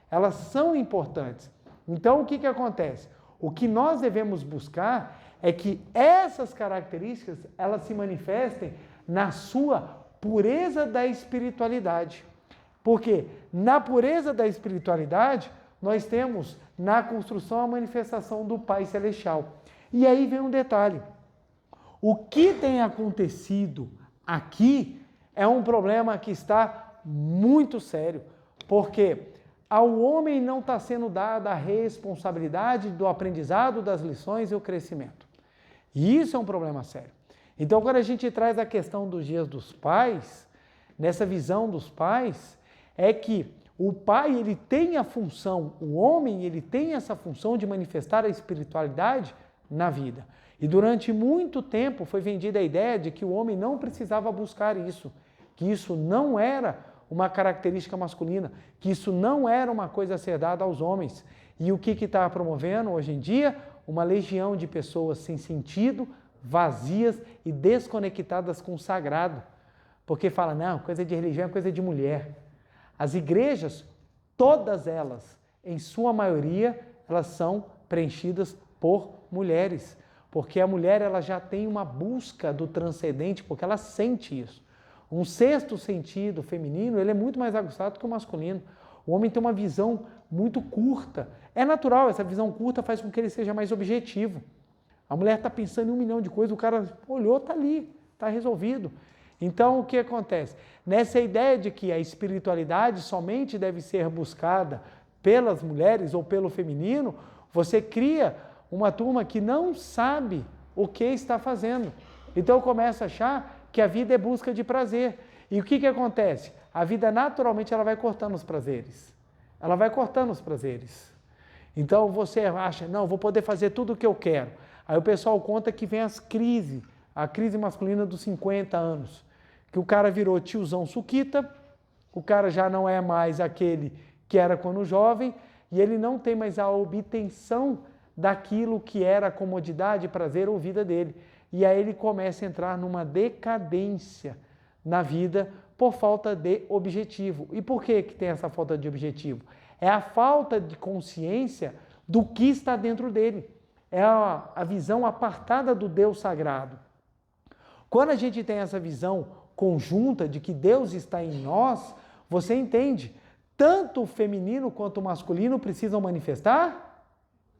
Elas são importantes. Então, o que acontece? O que nós devemos buscar é que essas características, elas se manifestem na sua pureza da espiritualidade. Porque na pureza da espiritualidade, nós temos na construção a manifestação do Pai Celestial. E aí vem um detalhe. O que tem acontecido aqui é um problema que está muito sério, porque ao homem não está sendo dada a responsabilidade do aprendizado, das lições e o crescimento. E isso é um problema sério. Então, quando a gente traz a questão dos dias dos pais, nessa visão dos pais, é que o pai ele tem a função, o homem ele tem essa função de manifestar a espiritualidade na vida. E durante muito tempo foi vendida a ideia de que o homem não precisava buscar isso, que isso não era uma característica masculina, que isso não era uma coisa a ser dada aos homens. E o que está promovendo hoje em dia? Uma legião de pessoas sem sentido, vazias e desconectadas com o sagrado. Porque fala, não, coisa de religião é coisa de mulher. As igrejas, todas elas, em sua maioria, elas são preenchidas por mulheres. Porque a mulher ela já tem uma busca do transcendente, porque ela sente isso. Um sexto sentido feminino, ele é muito mais aguçado que o masculino. O homem tem uma visão muito curta. É natural, essa visão curta faz com que ele seja mais objetivo. A mulher está pensando em 1 milhão de coisas, o cara olhou, está ali, está resolvido. Então, o que acontece? Nessa ideia de que a espiritualidade somente deve ser buscada pelas mulheres ou pelo feminino, você cria uma turma que não sabe o que está fazendo. Então, começa a achar que a vida é busca de prazer. E o que acontece? A vida, naturalmente, ela vai cortando os prazeres. Ela vai cortando os prazeres. Então, você acha, não, vou poder fazer tudo o que eu quero. Aí o pessoal conta que vem as crises, a crise masculina dos 50 anos, que o cara virou tiozão suquita, o cara já não é mais aquele que era quando jovem, e ele não tem mais a obtenção daquilo que era comodidade, prazer ou vida dele. E aí ele começa a entrar numa decadência na vida por falta de objetivo. E por que tem essa falta de objetivo? É a falta de consciência do que está dentro dele. É a visão apartada do Deus sagrado. Quando a gente tem essa visão conjunta de que Deus está em nós, você entende, tanto o feminino quanto o masculino precisam manifestar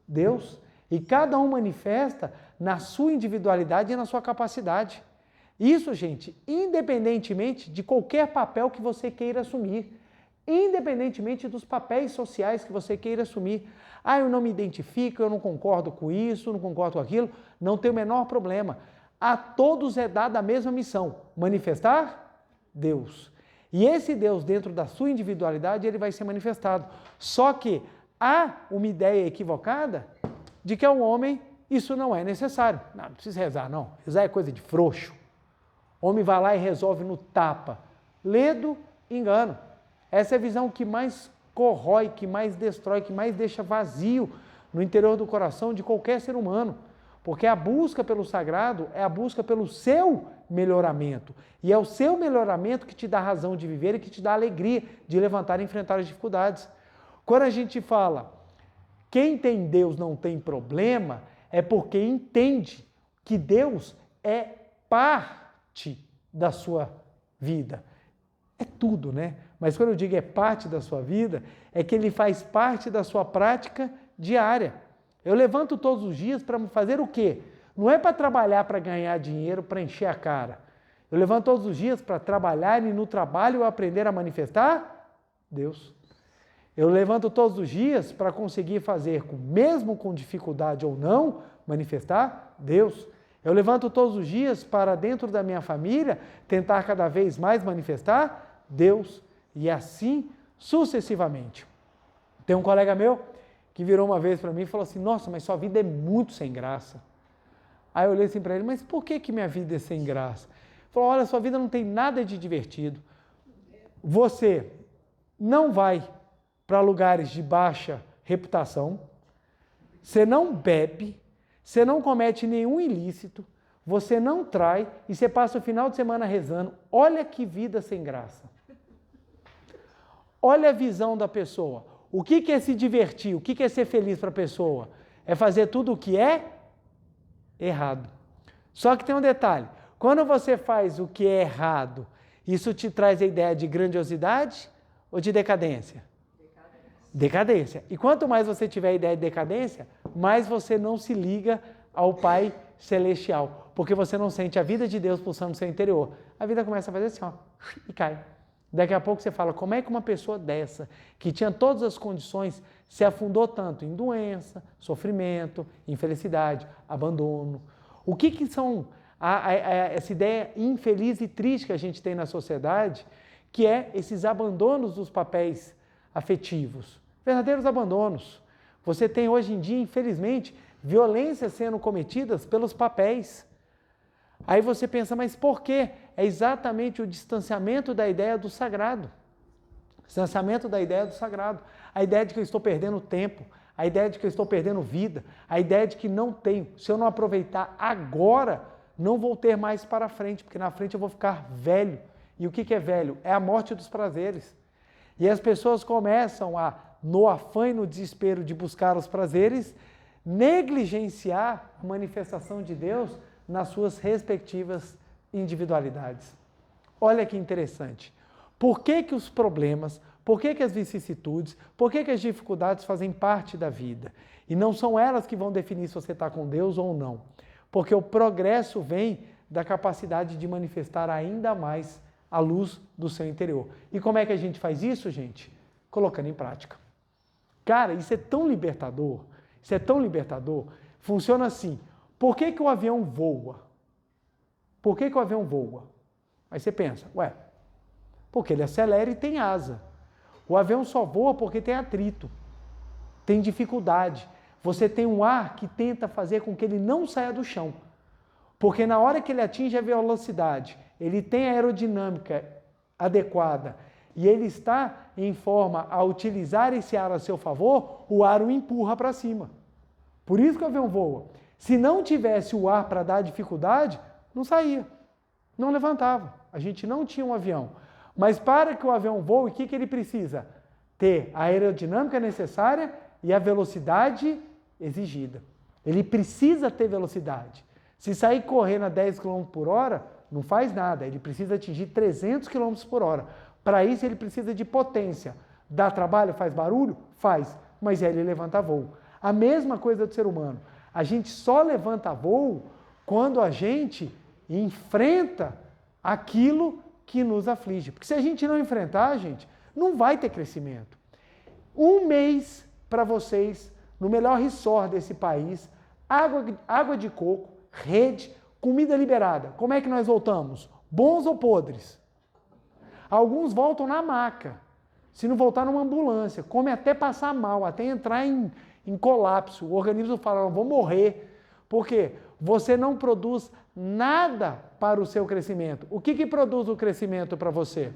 Deus. E cada um manifesta na sua individualidade e na sua capacidade. Isso, gente, independentemente de qualquer papel que você queira assumir, independentemente dos papéis sociais que você queira assumir. Ah, eu não me identifico, eu não concordo com isso, não concordo com aquilo, não tem o menor problema. A todos é dada a mesma missão, manifestar Deus. E esse Deus, dentro da sua individualidade, ele vai ser manifestado. Só que há uma ideia equivocada de que ao homem isso não é necessário. Não precisa rezar, não. Rezar é coisa de frouxo. O homem vai lá e resolve no tapa. Ledo, engano. Essa é a visão que mais corrói, que mais destrói, que mais deixa vazio no interior do coração de qualquer ser humano. Porque a busca pelo sagrado é a busca pelo seu melhoramento. E é o seu melhoramento que te dá razão de viver e que te dá alegria de levantar e enfrentar as dificuldades. Quando a gente fala, quem tem Deus não tem problema, é porque entende que Deus é parte da sua vida. É tudo, né? Mas quando eu digo é parte da sua vida, é que ele faz parte da sua prática diária. Eu levanto todos os dias para fazer o quê? Não é para trabalhar para ganhar dinheiro, para encher a cara. Eu levanto todos os dias para trabalhar e no trabalho eu aprender a manifestar Deus. Eu levanto todos os dias para conseguir fazer, mesmo com dificuldade ou não, manifestar Deus. Eu levanto todos os dias para, dentro da minha família, tentar cada vez mais manifestar Deus. E assim sucessivamente. Tem um colega meu que virou uma vez para mim e falou assim, nossa, mas sua vida é muito sem graça. Aí eu olhei assim para ele, mas por que minha vida é sem graça? Ele falou, olha, sua vida não tem nada de divertido. Você não vai para lugares de baixa reputação, você não bebe, você não comete nenhum ilícito, você não trai e você passa o final de semana rezando. Olha que vida sem graça. Olha a visão da pessoa. O que é se divertir? O que é ser feliz para a pessoa? É fazer tudo o que é errado. Só que tem um detalhe. Quando você faz o que é errado, isso te traz a ideia de grandiosidade ou de decadência? Decadência. E quanto mais você tiver a ideia de decadência, mais você não se liga ao Pai Celestial. Porque você não sente a vida de Deus pulsando no seu interior. A vida começa a fazer assim, ó, e cai. Daqui a pouco você fala, como é que uma pessoa dessa, que tinha todas as condições, se afundou tanto em doença, sofrimento, infelicidade, abandono? O que são essa ideia infeliz e triste que a gente tem na sociedade, que é esses abandonos dos papéis afetivos, verdadeiros abandonos. Você tem hoje em dia, infelizmente, violências sendo cometidas pelos papéis. Aí você pensa, mas por quê? É exatamente o distanciamento da ideia do sagrado. Distanciamento da ideia do sagrado. A ideia de que eu estou perdendo tempo, a ideia de que eu estou perdendo vida, a ideia de que não tenho. Se eu não aproveitar agora, não vou ter mais para frente, porque na frente eu vou ficar velho. E o que é velho? É a morte dos prazeres. E as pessoas começam a, no afã e no desespero de buscar os prazeres, negligenciar a manifestação de Deus nas suas respectivas individualidades. Olha que interessante. Por que os problemas, por que as vicissitudes, por que as dificuldades fazem parte da vida? E não são elas que vão definir se você está com Deus ou não. Porque o progresso vem da capacidade de manifestar ainda mais a luz do seu interior. E como é que a gente faz isso, gente? Colocando em prática. Cara, isso é tão libertador, funciona assim. Por que o avião voa? Por que o avião voa? Aí você pensa, ué, porque ele acelera e tem asa. O avião só voa porque tem atrito, tem dificuldade. Você tem um ar que tenta fazer com que ele não saia do chão. Porque na hora que ele atinge a velocidade, ele tem a aerodinâmica adequada e ele está em forma a utilizar esse ar a seu favor, o ar o empurra para cima. Por isso que o avião voa. Se não tivesse o ar para dar dificuldade, não saía, não levantava. A gente não tinha um avião. Mas para que o avião voe, o que ele precisa? Ter a aerodinâmica necessária e a velocidade exigida. Ele precisa ter velocidade. Se sair correndo a 10 km por hora, não faz nada. Ele precisa atingir 300 km por hora. Para isso, ele precisa de potência. Dá trabalho? Faz barulho? Faz. Mas ele levanta voo. A mesma coisa do ser humano. A gente só levanta voo quando a gente enfrenta aquilo que nos aflige. Porque se a gente não enfrentar, gente, não vai ter crescimento. Um mês para vocês, no melhor resort desse país, água de coco, rede, comida liberada. Como é que nós voltamos? Bons ou podres? Alguns voltam na maca. Se não voltar numa ambulância, come até passar mal, até entrar em colapso. O organismo fala, vou morrer. Por quê? Você não produz nada para o seu crescimento. O que produz o crescimento para você?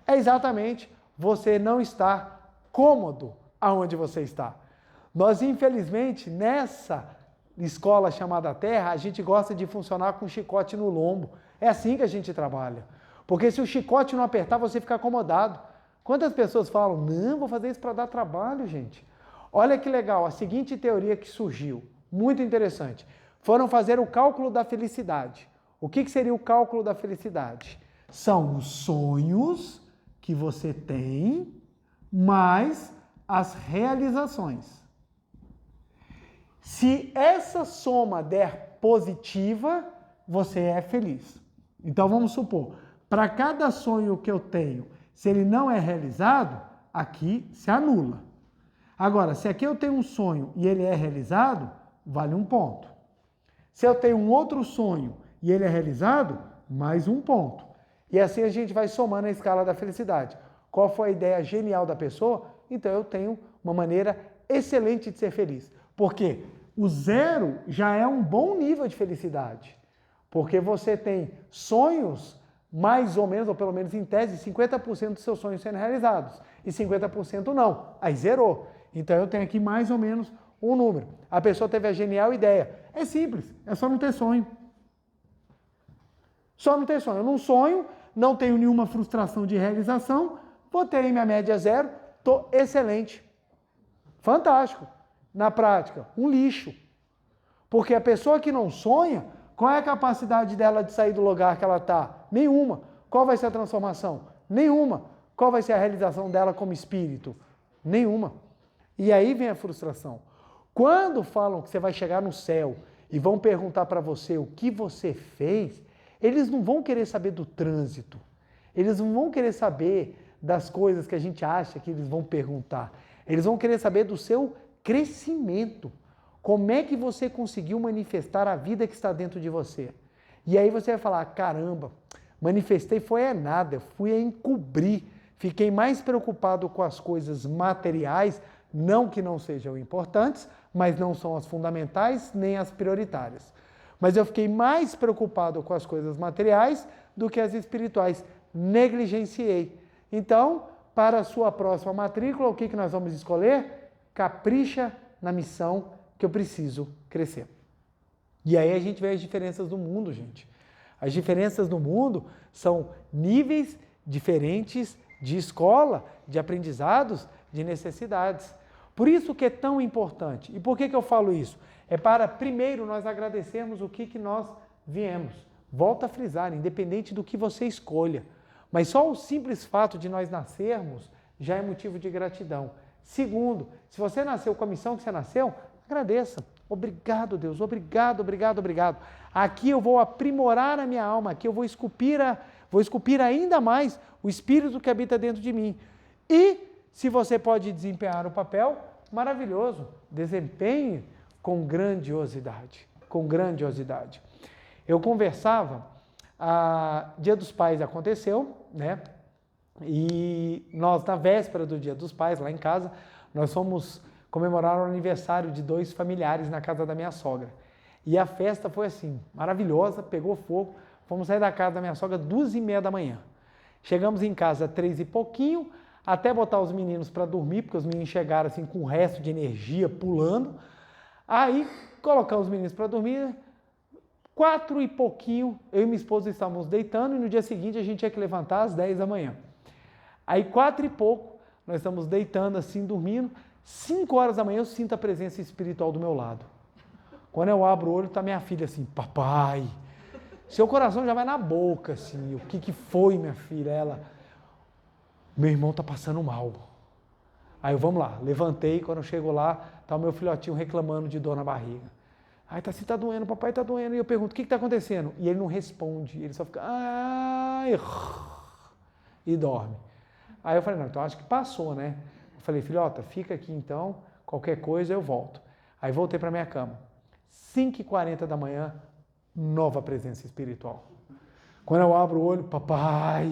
É exatamente você não estar cômodo aonde você está. Nós, infelizmente, nessa escola chamada Terra, a gente gosta de funcionar com chicote no lombo. É assim que a gente trabalha. Porque se o chicote não apertar, você fica acomodado. Quantas pessoas falam, não, vou fazer isso para dar trabalho, gente. Olha que legal, a seguinte teoria que surgiu, muito interessante. Foram fazer o cálculo da felicidade. O que seria o cálculo da felicidade? São os sonhos que você tem, mais as realizações. Se essa soma der positiva, você é feliz. Então vamos supor, para cada sonho que eu tenho, se ele não é realizado, aqui se anula. Agora, se aqui eu tenho um sonho e ele é realizado, vale 1 ponto. Se eu tenho um outro sonho e ele é realizado, mais 1 ponto. E assim a gente vai somando a escala da felicidade. Qual foi a ideia genial da pessoa? Então eu tenho uma maneira excelente de ser feliz. Porque o 0 já é um bom nível de felicidade. Porque você tem sonhos, mais ou menos, ou pelo menos em tese, 50% dos seus sonhos sendo realizados. E 50% não. Aí zerou. Então eu tenho aqui mais ou menos um número. A pessoa teve a genial ideia. É simples, é só não ter sonho. Só não ter sonho. Eu não sonho, não tenho nenhuma frustração de realização, botei minha média 0, estou excelente. Fantástico. Na prática, um lixo. Porque a pessoa que não sonha, qual é a capacidade dela de sair do lugar que ela está? Nenhuma. Qual vai ser a transformação? Nenhuma. Qual vai ser a realização dela como espírito? Nenhuma. E aí vem a frustração. Quando falam que você vai chegar no céu e vão perguntar para você o que você fez, eles não vão querer saber do trânsito. Eles não vão querer saber das coisas que a gente acha que eles vão perguntar. Eles vão querer saber do seu crescimento. Como é que você conseguiu manifestar a vida que está dentro de você? E aí você vai falar, caramba, manifestei foi nada, fui a encobrir. Fiquei mais preocupado com as coisas materiais, não que não sejam importantes, mas não são as fundamentais nem as prioritárias. Mas eu fiquei mais preocupado com as coisas materiais do que as espirituais. Negligenciei. Então, para a sua próxima matrícula, o que nós vamos escolher? Capricha na missão que eu preciso crescer. E aí a gente vê as diferenças do mundo, gente. As diferenças do mundo são níveis diferentes de escola, de aprendizados, de necessidades. Por isso que é tão importante. E por que eu falo isso? É para, primeiro, nós agradecermos o que nós viemos. Volto a frisar, independente do que você escolha. Mas só o simples fato de nós nascermos já é motivo de gratidão. Segundo, se você nasceu com a missão que você nasceu, agradeça. Obrigado, Deus. Obrigado, obrigado, obrigado. Aqui eu vou aprimorar a minha alma. Aqui eu vou esculpir ainda mais o Espírito que habita dentro de mim. E se você pode desempenhar o papel, maravilhoso. Desempenhe com grandiosidade. Com grandiosidade. Eu conversava, Dia dos Pais aconteceu, né? E nós, na véspera do Dia dos Pais, lá em casa, nós fomos comemorar o aniversário de 2 familiares na casa da minha sogra. E a festa foi assim, maravilhosa, pegou fogo. Fomos sair da casa da minha sogra 2h30 da manhã. Chegamos em casa 3 e pouquinho, até botar os meninos para dormir, porque os meninos chegaram assim com o resto de energia, pulando. Aí, colocamos os meninos para dormir, 4 e pouquinho, eu e minha esposa estávamos deitando e no dia seguinte a gente tinha que levantar às 10 da manhã. Aí 4 e pouco, nós estamos deitando assim, dormindo, 5 horas da manhã eu sinto a presença espiritual do meu lado. Quando eu abro o olho, está minha filha assim, papai, seu coração já vai na boca, assim, o que foi, minha filha? Ela, meu irmão está passando mal. Aí eu, vamos lá, levantei, quando eu chego lá, está o meu filhotinho reclamando de dor na barriga. Aí tá assim, tá doendo, papai tá doendo. E eu pergunto, o que está acontecendo? E ele não responde, ele só fica, ai, e dorme. Aí eu falei, não, então acho que passou, né? Eu falei, filhota, fica aqui então, qualquer coisa eu volto. Aí voltei para minha cama. 5h40 da manhã, nova presença espiritual. Quando eu abro o olho, papai,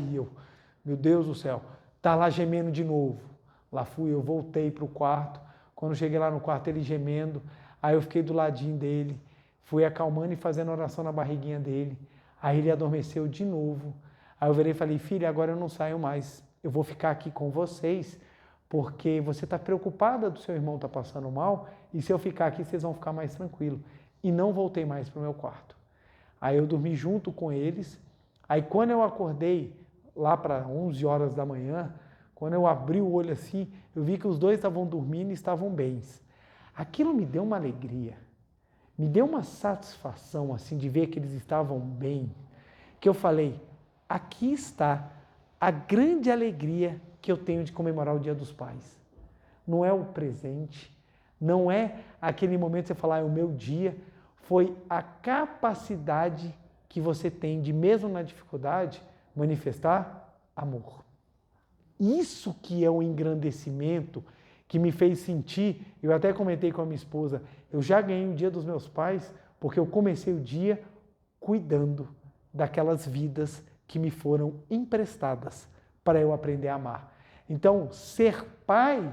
meu Deus do céu, tá lá gemendo de novo. Lá fui, eu voltei para o quarto. Quando cheguei lá no quarto, ele gemendo. Aí eu fiquei do ladinho dele, fui acalmando e fazendo oração na barriguinha dele. Aí ele adormeceu de novo. Aí eu virei e falei, filha, agora eu não saio mais. Eu vou ficar aqui com vocês, porque você está preocupada do seu irmão estar passando mal, e se eu ficar aqui, vocês vão ficar mais tranquilos. E não voltei mais para o meu quarto. Aí eu dormi junto com eles. Aí quando eu acordei, lá para 11 horas da manhã, quando eu abri o olho assim, eu vi que os dois estavam dormindo e estavam bens. Aquilo me deu uma alegria, me deu uma satisfação assim de ver que eles estavam bem, que eu falei, aqui está a grande alegria que eu tenho de comemorar o Dia dos Pais. Não é o presente, não é aquele momento que você falar, é o meu dia, foi a capacidade que você tem de, mesmo na dificuldade, manifestar amor. Isso que é o engrandecimento que me fez sentir, eu até comentei com a minha esposa, eu já ganhei o Dia dos meus pais, porque eu comecei o dia cuidando daquelas vidas que me foram emprestadas para eu aprender a amar. Então, ser pai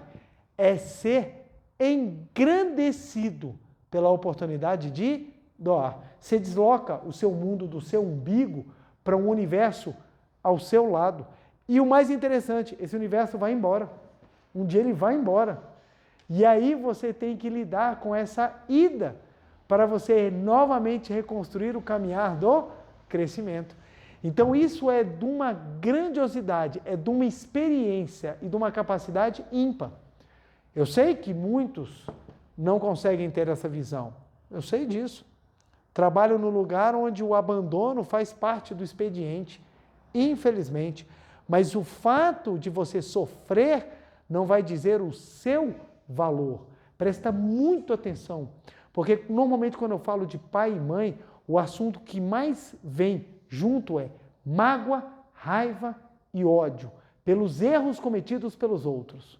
é ser engrandecido pela oportunidade de doar. Você desloca o seu mundo do seu umbigo para um universo ao seu lado. E o mais interessante, esse universo vai embora. Um dia ele vai embora. E aí você tem que lidar com essa ida para você novamente reconstruir o caminhar do crescimento. Então isso é de uma grandiosidade, é de uma experiência e de uma capacidade ímpar. Eu sei que muitos não conseguem ter essa visão. Eu sei disso. Trabalho no lugar onde o abandono faz parte do expediente, infelizmente. Mas o fato de você sofrer não vai dizer o seu valor. Presta muito atenção, porque normalmente quando eu falo de pai e mãe, o assunto que mais vem junto é mágoa, raiva e ódio, pelos erros cometidos pelos outros.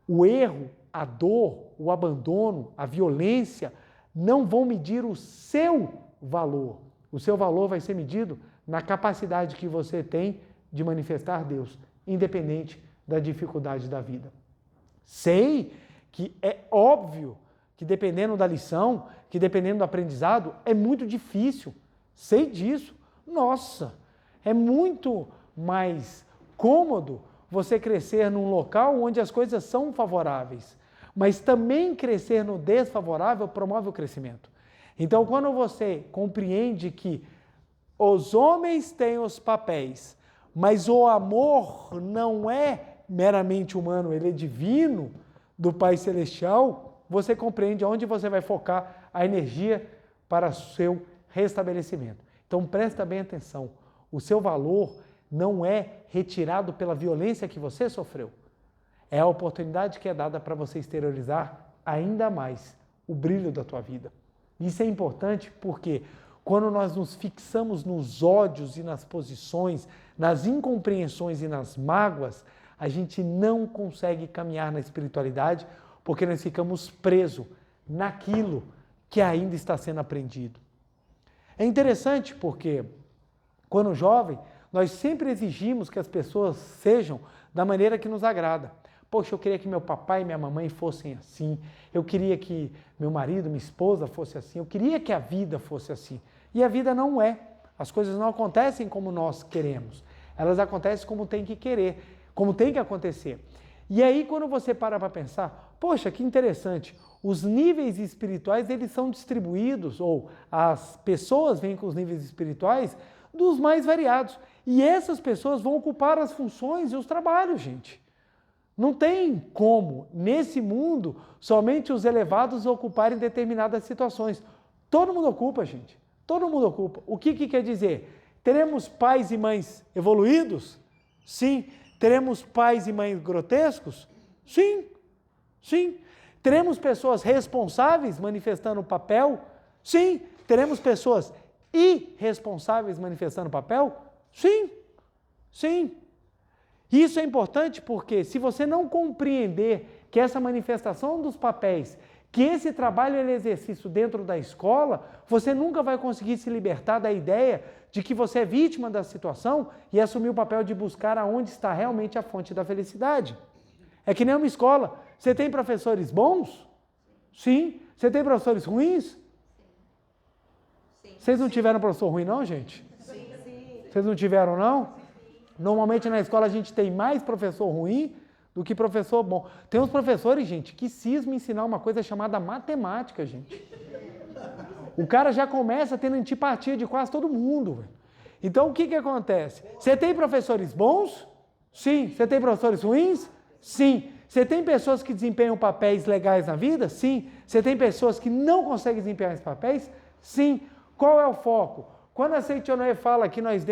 O erro, a dor, o abandono, a violência não vão medir o seu valor. O seu valor vai ser medido na capacidade que você tem de manifestar Deus, independente da dificuldade da vida. Sei que é óbvio que dependendo da lição, que dependendo do aprendizado, é muito difícil. Sei disso. Nossa, é muito mais cômodo você crescer num local onde as coisas são favoráveis, mas também crescer no desfavorável promove o crescimento. Então, quando você compreende que os homens têm os papéis, mas o amor não é meramente humano, ele é divino, do Pai Celestial, você compreende onde você vai focar a energia para o seu restabelecimento. Então presta bem atenção, o seu valor não é retirado pela violência que você sofreu, é a oportunidade que é dada para você exteriorizar ainda mais o brilho da tua vida. Isso é importante porque quando nós nos fixamos nos ódios e nas posições, nas incompreensões e nas mágoas, a gente não consegue caminhar na espiritualidade porque nós ficamos presos naquilo que ainda está sendo aprendido. É interessante porque, quando jovem, nós sempre exigimos que as pessoas sejam da maneira que nos agrada. Poxa, eu queria que meu papai e minha mamãe fossem assim, eu queria que meu marido, minha esposa fosse assim, eu queria que a vida fosse assim. E a vida não é. As coisas não acontecem como nós queremos. Elas acontecem como tem que querer, como tem que acontecer. E aí, quando você para pensar, poxa, que interessante, os níveis espirituais, eles são distribuídos, ou as pessoas vêm com os níveis espirituais dos mais variados. E essas pessoas vão ocupar as funções e os trabalhos, gente. Não tem como, nesse mundo, somente os elevados ocuparem determinadas situações. Todo mundo ocupa, gente. Todo mundo ocupa. O que quer dizer? Teremos pais e mães evoluídos? Sim. Teremos pais e mães grotescos? Sim. Sim. Teremos pessoas responsáveis manifestando papel? Sim. Teremos pessoas irresponsáveis manifestando papel? Sim. Sim. Isso é importante porque se você não compreender que essa manifestação dos papéis, que esse trabalho é exercício dentro da escola, você nunca vai conseguir se libertar da ideia de que você é vítima da situação e assumir o papel de buscar aonde está realmente a fonte da felicidade. É que nem uma escola. Você tem professores bons? Sim. Você tem professores ruins? Sim. Vocês não tiveram professor ruim não, gente? Sim. Vocês não tiveram não? Normalmente na escola a gente tem mais professor ruim do que professor bom. Tem uns professores, gente, que cismam ensinar uma coisa chamada matemática, gente. O cara já começa tendo antipatia de quase todo mundo. Então o que acontece? Você tem professores bons? Sim. Você tem professores ruins? Sim. Você tem pessoas que desempenham papéis legais na vida? Sim. Você tem pessoas que não conseguem desempenhar esses papéis? Sim. Qual é o foco? Quando a Seichonoe fala que nós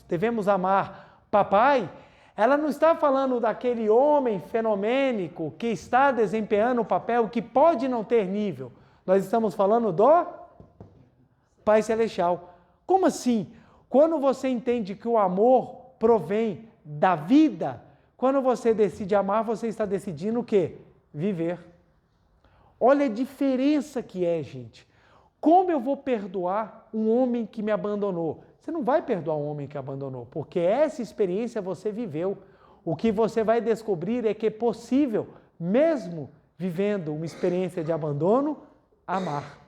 devemos amar papai, ela não está falando daquele homem fenomênico que está desempenhando o papel que pode não ter nível. Nós estamos falando do Pai Celestial. Como assim? Quando você entende que o amor provém da vida, quando você decide amar, você está decidindo o quê? Viver. Olha a diferença que é, gente. Como eu vou perdoar um homem que me abandonou? Você não vai perdoar um homem que abandonou, porque essa experiência você viveu. O que você vai descobrir é que é possível, mesmo vivendo uma experiência de abandono, amar.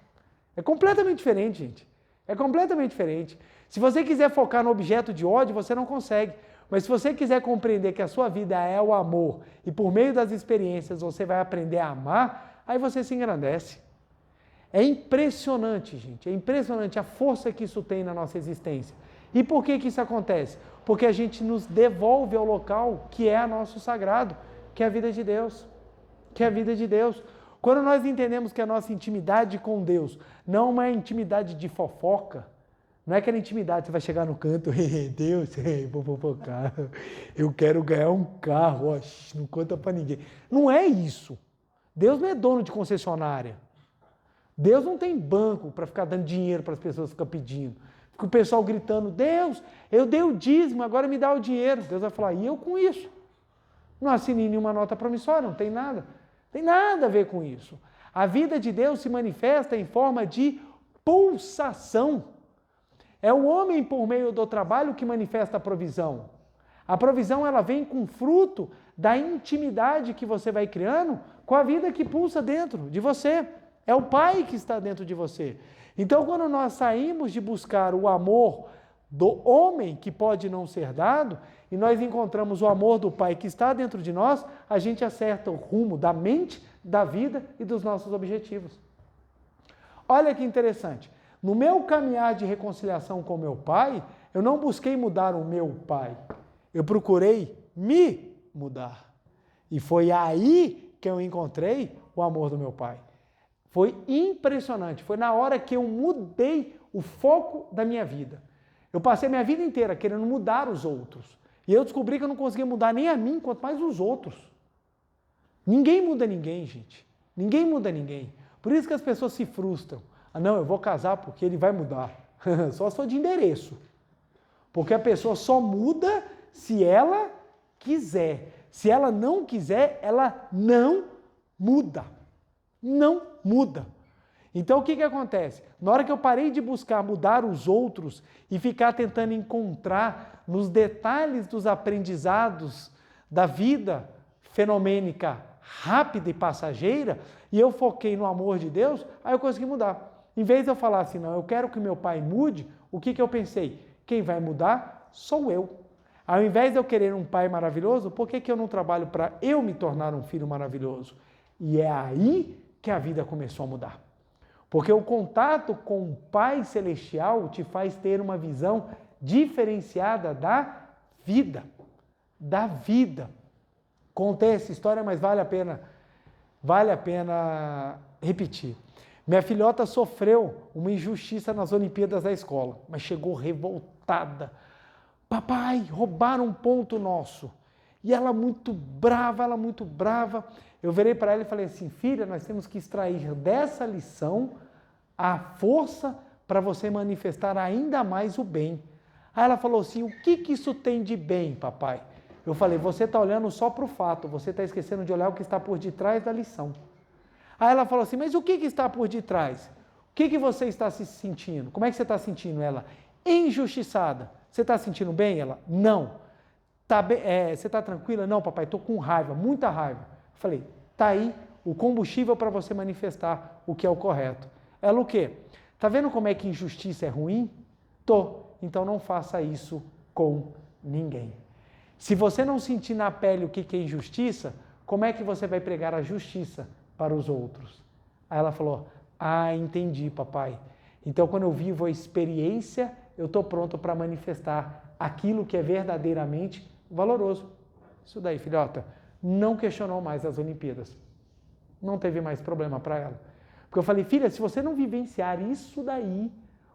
É completamente diferente, gente. É completamente diferente. Se você quiser focar no objeto de ódio, você não consegue. Mas se você quiser compreender que a sua vida é o amor e por meio das experiências você vai aprender a amar, aí você se engrandece. É impressionante, gente, é impressionante a força que isso tem na nossa existência. E por que isso acontece? Porque a gente nos devolve ao local que é nosso sagrado, que é a vida de Deus. Que é a vida de Deus. Quando nós entendemos que a nossa intimidade com Deus não é uma intimidade de fofoca, não é aquela intimidade, você vai chegar no canto, Deus, vou fofocar, eu quero ganhar um carro, ó, não conta para ninguém. Não é isso. Deus não é dono de concessionária. Deus não tem banco para ficar dando dinheiro para as pessoas ficar pedindo. Fica o pessoal gritando, Deus, eu dei o dízimo, agora me dá o dinheiro. Deus vai falar, e eu com isso? Não assinei nenhuma nota promissória, não tem nada. Tem nada a ver com isso. A vida de Deus se manifesta em forma de pulsação. É o homem por meio do trabalho que manifesta a provisão. A provisão ela vem com fruto da intimidade que você vai criando com a vida que pulsa dentro de você. É o Pai que está dentro de você. Então, quando nós saímos de buscar o amor do homem que pode não ser dado, e nós encontramos o amor do Pai que está dentro de nós, a gente acerta o rumo da mente, da vida e dos nossos objetivos. Olha que interessante. No meu caminhar de reconciliação com meu pai, eu não busquei mudar o meu pai. Eu procurei me mudar. E foi aí que eu encontrei o amor do meu pai. Foi impressionante, foi na hora que eu mudei o foco da minha vida. Eu passei minha vida inteira querendo mudar os outros. E eu descobri que eu não conseguia mudar nem a mim, quanto mais os outros. Ninguém muda ninguém, gente. Ninguém muda ninguém. Por isso que as pessoas se frustram. Ah, não, eu vou casar porque ele vai mudar. Só se for de endereço. Porque a pessoa só muda se ela quiser. Se ela não quiser, ela não muda. Não muda. Então o que acontece? Na hora que eu parei de buscar mudar os outros e ficar tentando encontrar nos detalhes dos aprendizados da vida fenomênica rápida e passageira, e eu foquei no amor de Deus, aí eu consegui mudar. Em vez de eu falar assim, não, eu quero que meu pai mude, o que eu pensei? Quem vai mudar sou eu. Ao invés de eu querer um pai maravilhoso, por que eu não trabalho para eu me tornar um filho maravilhoso? E é aí que a vida começou a mudar. Porque o contato com o Pai Celestial te faz ter uma visão diferenciada da vida. Da vida. Contei essa história, mas vale a pena repetir. Minha filhota sofreu uma injustiça nas Olimpíadas da escola, mas chegou revoltada. Papai, roubaram um ponto nosso. E ela muito brava. Eu virei para ela e falei assim, filha, nós temos que extrair dessa lição a força para você manifestar ainda mais o bem. Aí ela falou assim, o que isso tem de bem, papai? Eu falei, você está olhando só para o fato, você está esquecendo de olhar o que está por detrás da lição. Aí ela falou assim, mas o que está por detrás? O que você está se sentindo? Como é que você está sentindo? Ela, injustiçada. Você está sentindo bem? Ela, não. Você está tranquila? Não, papai, estou com raiva, muita raiva. Eu falei, está aí o combustível para você manifestar o que é o correto. Ela o quê? Está vendo como é que injustiça é ruim? Tô. Então não faça isso com ninguém. Se você não sentir na pele o que é injustiça, como é que você vai pregar a justiça para os outros? Aí ela falou, entendi, papai. Então quando eu vivo a experiência, eu estou pronto para manifestar aquilo que é verdadeiramente valoroso. Isso daí, filhota, não questionou mais as Olimpíadas. Não teve mais problema para ela. Porque eu falei, filha, se você não vivenciar isso daí,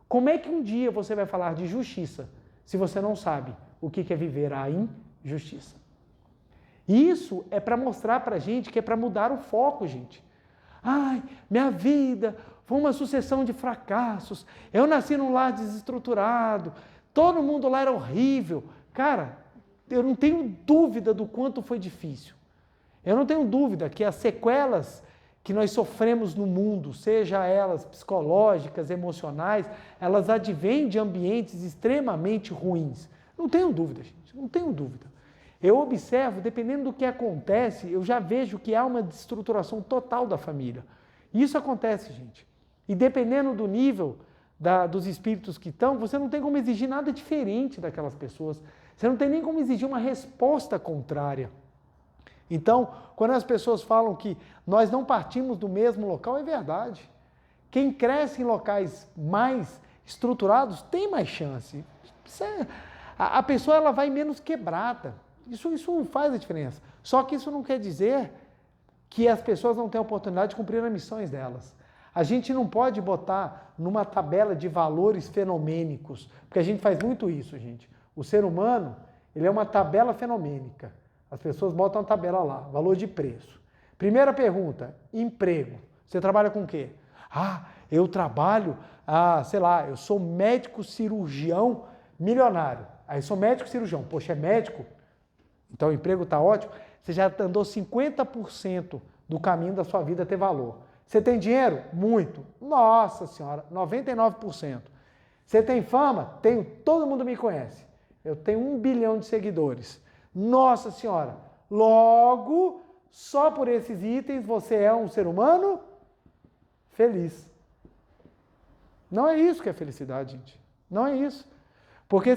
como é que um dia você vai falar de justiça se você não sabe o que é viver a injustiça? Isso é para mostrar para a gente que é para mudar o foco, gente. Ai, minha vida foi uma sucessão de fracassos. Eu nasci num lar desestruturado. Todo mundo lá era horrível. Cara, eu não tenho dúvida do quanto foi difícil. Eu não tenho dúvida que as sequelas que nós sofremos no mundo, seja elas psicológicas, emocionais, elas advêm de ambientes extremamente ruins. Não tenho dúvida, gente, não tenho dúvida. Eu observo, dependendo do que acontece, eu já vejo que há uma desestruturação total da família. Isso acontece, gente. E dependendo do nível dos espíritos que estão, você não tem como exigir nada diferente daquelas pessoas. Você não tem nem como exigir uma resposta contrária. Então, quando as pessoas falam que nós não partimos do mesmo local, é verdade. Quem cresce em locais mais estruturados tem mais chance. A pessoa ela vai menos quebrada. Isso faz a diferença. Só que isso não quer dizer que as pessoas não têm a oportunidade de cumprir as missões delas. A gente não pode botar numa tabela de valores fenomênicos, porque a gente faz muito isso, gente. O ser humano, ele é uma tabela fenomênica. As pessoas botam a tabela lá, valor de preço. Primeira pergunta, emprego. Você trabalha com o quê? Eu trabalho, eu sou médico cirurgião milionário. Aí sou médico cirurgião. Poxa, é médico? Então o emprego está ótimo. Você já andou 50% do caminho da sua vida ter valor. Você tem dinheiro? Muito. Nossa senhora, 99%. Você tem fama? Tenho, todo mundo me conhece. Eu tenho 1 bilhão de seguidores. Nossa senhora, logo, só por esses itens você é um ser humano feliz. Não é isso que é felicidade, gente. Não é isso. Porque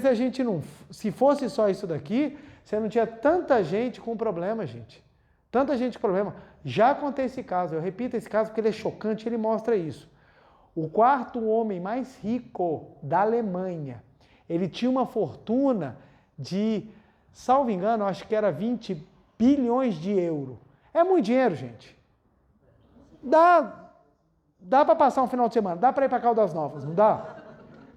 se fosse só isso daqui, você não tinha tanta gente com problema, gente. Tanta gente com problema. Já contei esse caso, eu repito esse caso porque ele é chocante, ele mostra isso. O quarto homem mais rico da Alemanha, ele tinha uma fortuna de, salvo engano, acho que era 20 bilhões de euros. É muito dinheiro, gente. Dá para passar um final de semana, dá para ir para Caldas Novas, não dá?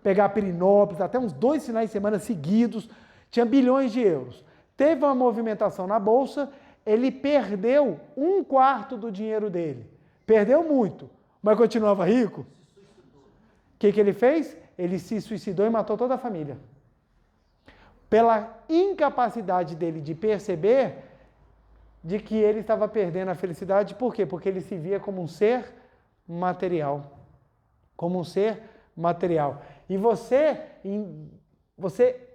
Pegar Pirinópolis, até uns 2 finais de semana seguidos, tinha bilhões de euros. Teve uma movimentação na Bolsa, ele perdeu 1/4 do dinheiro dele. Perdeu muito, mas continuava rico. O que ele fez? Ele se suicidou e matou toda a família. Pela incapacidade dele de perceber de que ele estava perdendo a felicidade. Por quê? Porque ele se via como um ser material. Como um ser material. E você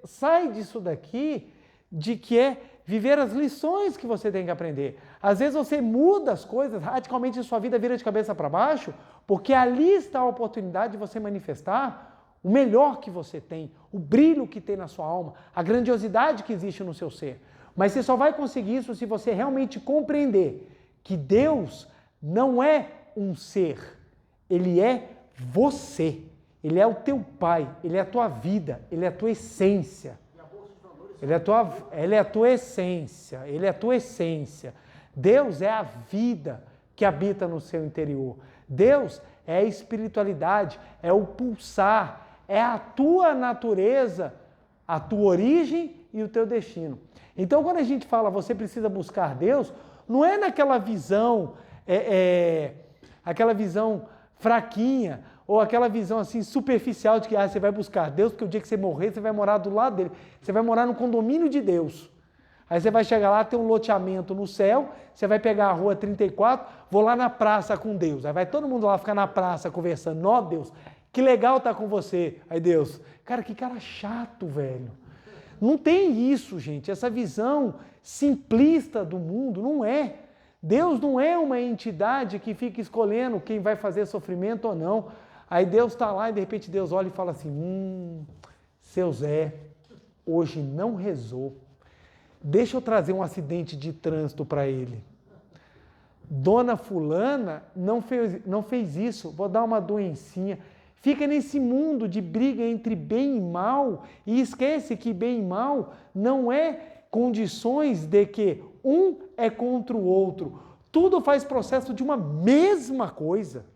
sai disso daqui de que é viver as lições que você tem que aprender. Às vezes você muda as coisas, radicalmente a sua vida vira de cabeça para baixo, porque ali está a oportunidade de você manifestar o melhor que você tem, o brilho que tem na sua alma, a grandiosidade que existe no seu ser. Mas você só vai conseguir isso se você realmente compreender que Deus não é um ser, ele é você. Ele é o teu pai, ele é a tua vida, ele é a tua essência. Ele é a tua essência, ele é a tua essência. Deus é a vida que habita no seu interior. Deus é a espiritualidade, é o pulsar, é a tua natureza, a tua origem e o teu destino. Então, quando a gente fala você precisa buscar Deus, não é naquela visão, aquela visão fraquinha, ou aquela visão assim superficial de que você vai buscar Deus, porque o dia que você morrer, você vai morar do lado dele. Você vai morar no condomínio de Deus. Aí você vai chegar lá, tem um loteamento no céu, você vai pegar a rua 34, vou lá na praça com Deus. Aí vai todo mundo lá ficar na praça conversando. Ó Deus, que legal estar com você. Aí Deus, cara, que cara chato, velho. Não tem isso, gente. Essa visão simplista do mundo não é. Deus não é uma entidade que fica escolhendo quem vai fazer sofrimento ou não. Aí Deus está lá e de repente Deus olha e fala assim, seu Zé, hoje não rezou. Deixa eu trazer um acidente de trânsito para ele. Dona fulana não fez isso, vou dar uma doencinha. Fica nesse mundo de briga entre bem e mal e esquece que bem e mal não é condições de que um é contra o outro. Tudo faz processo de uma mesma coisa.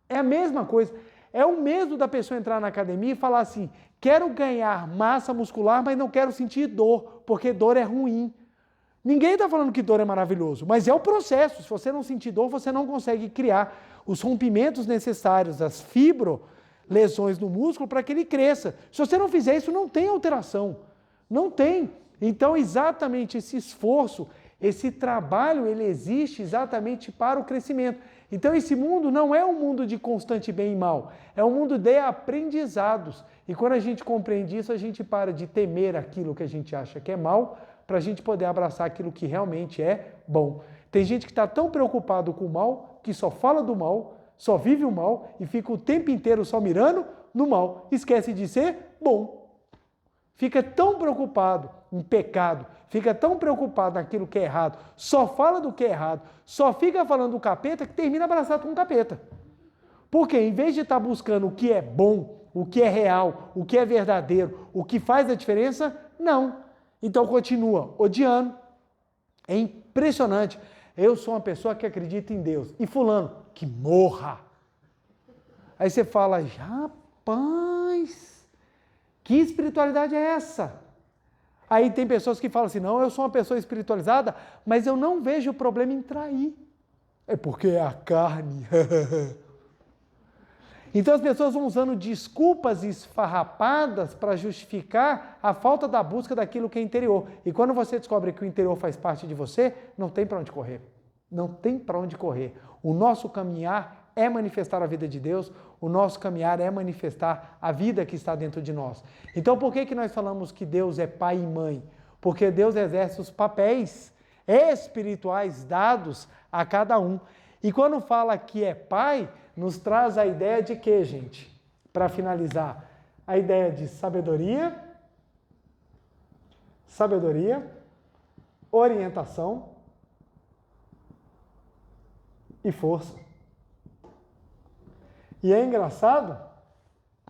É a mesma coisa. É o mesmo da pessoa entrar na academia e falar assim, quero ganhar massa muscular, mas não quero sentir dor, porque dor é ruim. Ninguém está falando que dor é maravilhoso, mas é o processo. Se você não sentir dor, você não consegue criar os rompimentos necessários, as fibrolesões no músculo para que ele cresça. Se você não fizer isso, não tem alteração. Não tem. Então, exatamente esse esforço, esse trabalho, ele existe exatamente para o crescimento. Então, esse mundo não é um mundo de constante bem e mal, é um mundo de aprendizados. E quando a gente compreende isso, a gente para de temer aquilo que a gente acha que é mal, para a gente poder abraçar aquilo que realmente é bom. Tem gente que está tão preocupado com o mal, que só fala do mal, só vive o mal e fica o tempo inteiro só mirando no mal. Esquece de ser bom. Fica tão preocupado em pecado, fica tão preocupado naquilo que é errado, só fala do que é errado, só fica falando do capeta que termina abraçado com o capeta. Porque em vez de estar buscando o que é bom, o que é real, o que é verdadeiro, o que faz a diferença, não. Então continua odiando. É impressionante. Eu sou uma pessoa que acredita em Deus. E fulano, que morra. Aí você fala, rapaz, que espiritualidade é essa? Aí tem pessoas que falam assim, não, eu sou uma pessoa espiritualizada, mas eu não vejo problema em trair. É porque é a carne. Então as pessoas vão usando desculpas esfarrapadas para justificar a falta da busca daquilo que é interior. E quando você descobre que o interior faz parte de você, não tem para onde correr. Não tem para onde correr. O nosso caminhar é manifestar a vida de Deus, o nosso caminhar é manifestar a vida que está dentro de nós. Então por que nós falamos que Deus é pai e mãe? Porque Deus exerce os papéis espirituais dados a cada um. E quando fala que é pai, nos traz a ideia de quê, gente? Para finalizar, a ideia de sabedoria, orientação e força. E é engraçado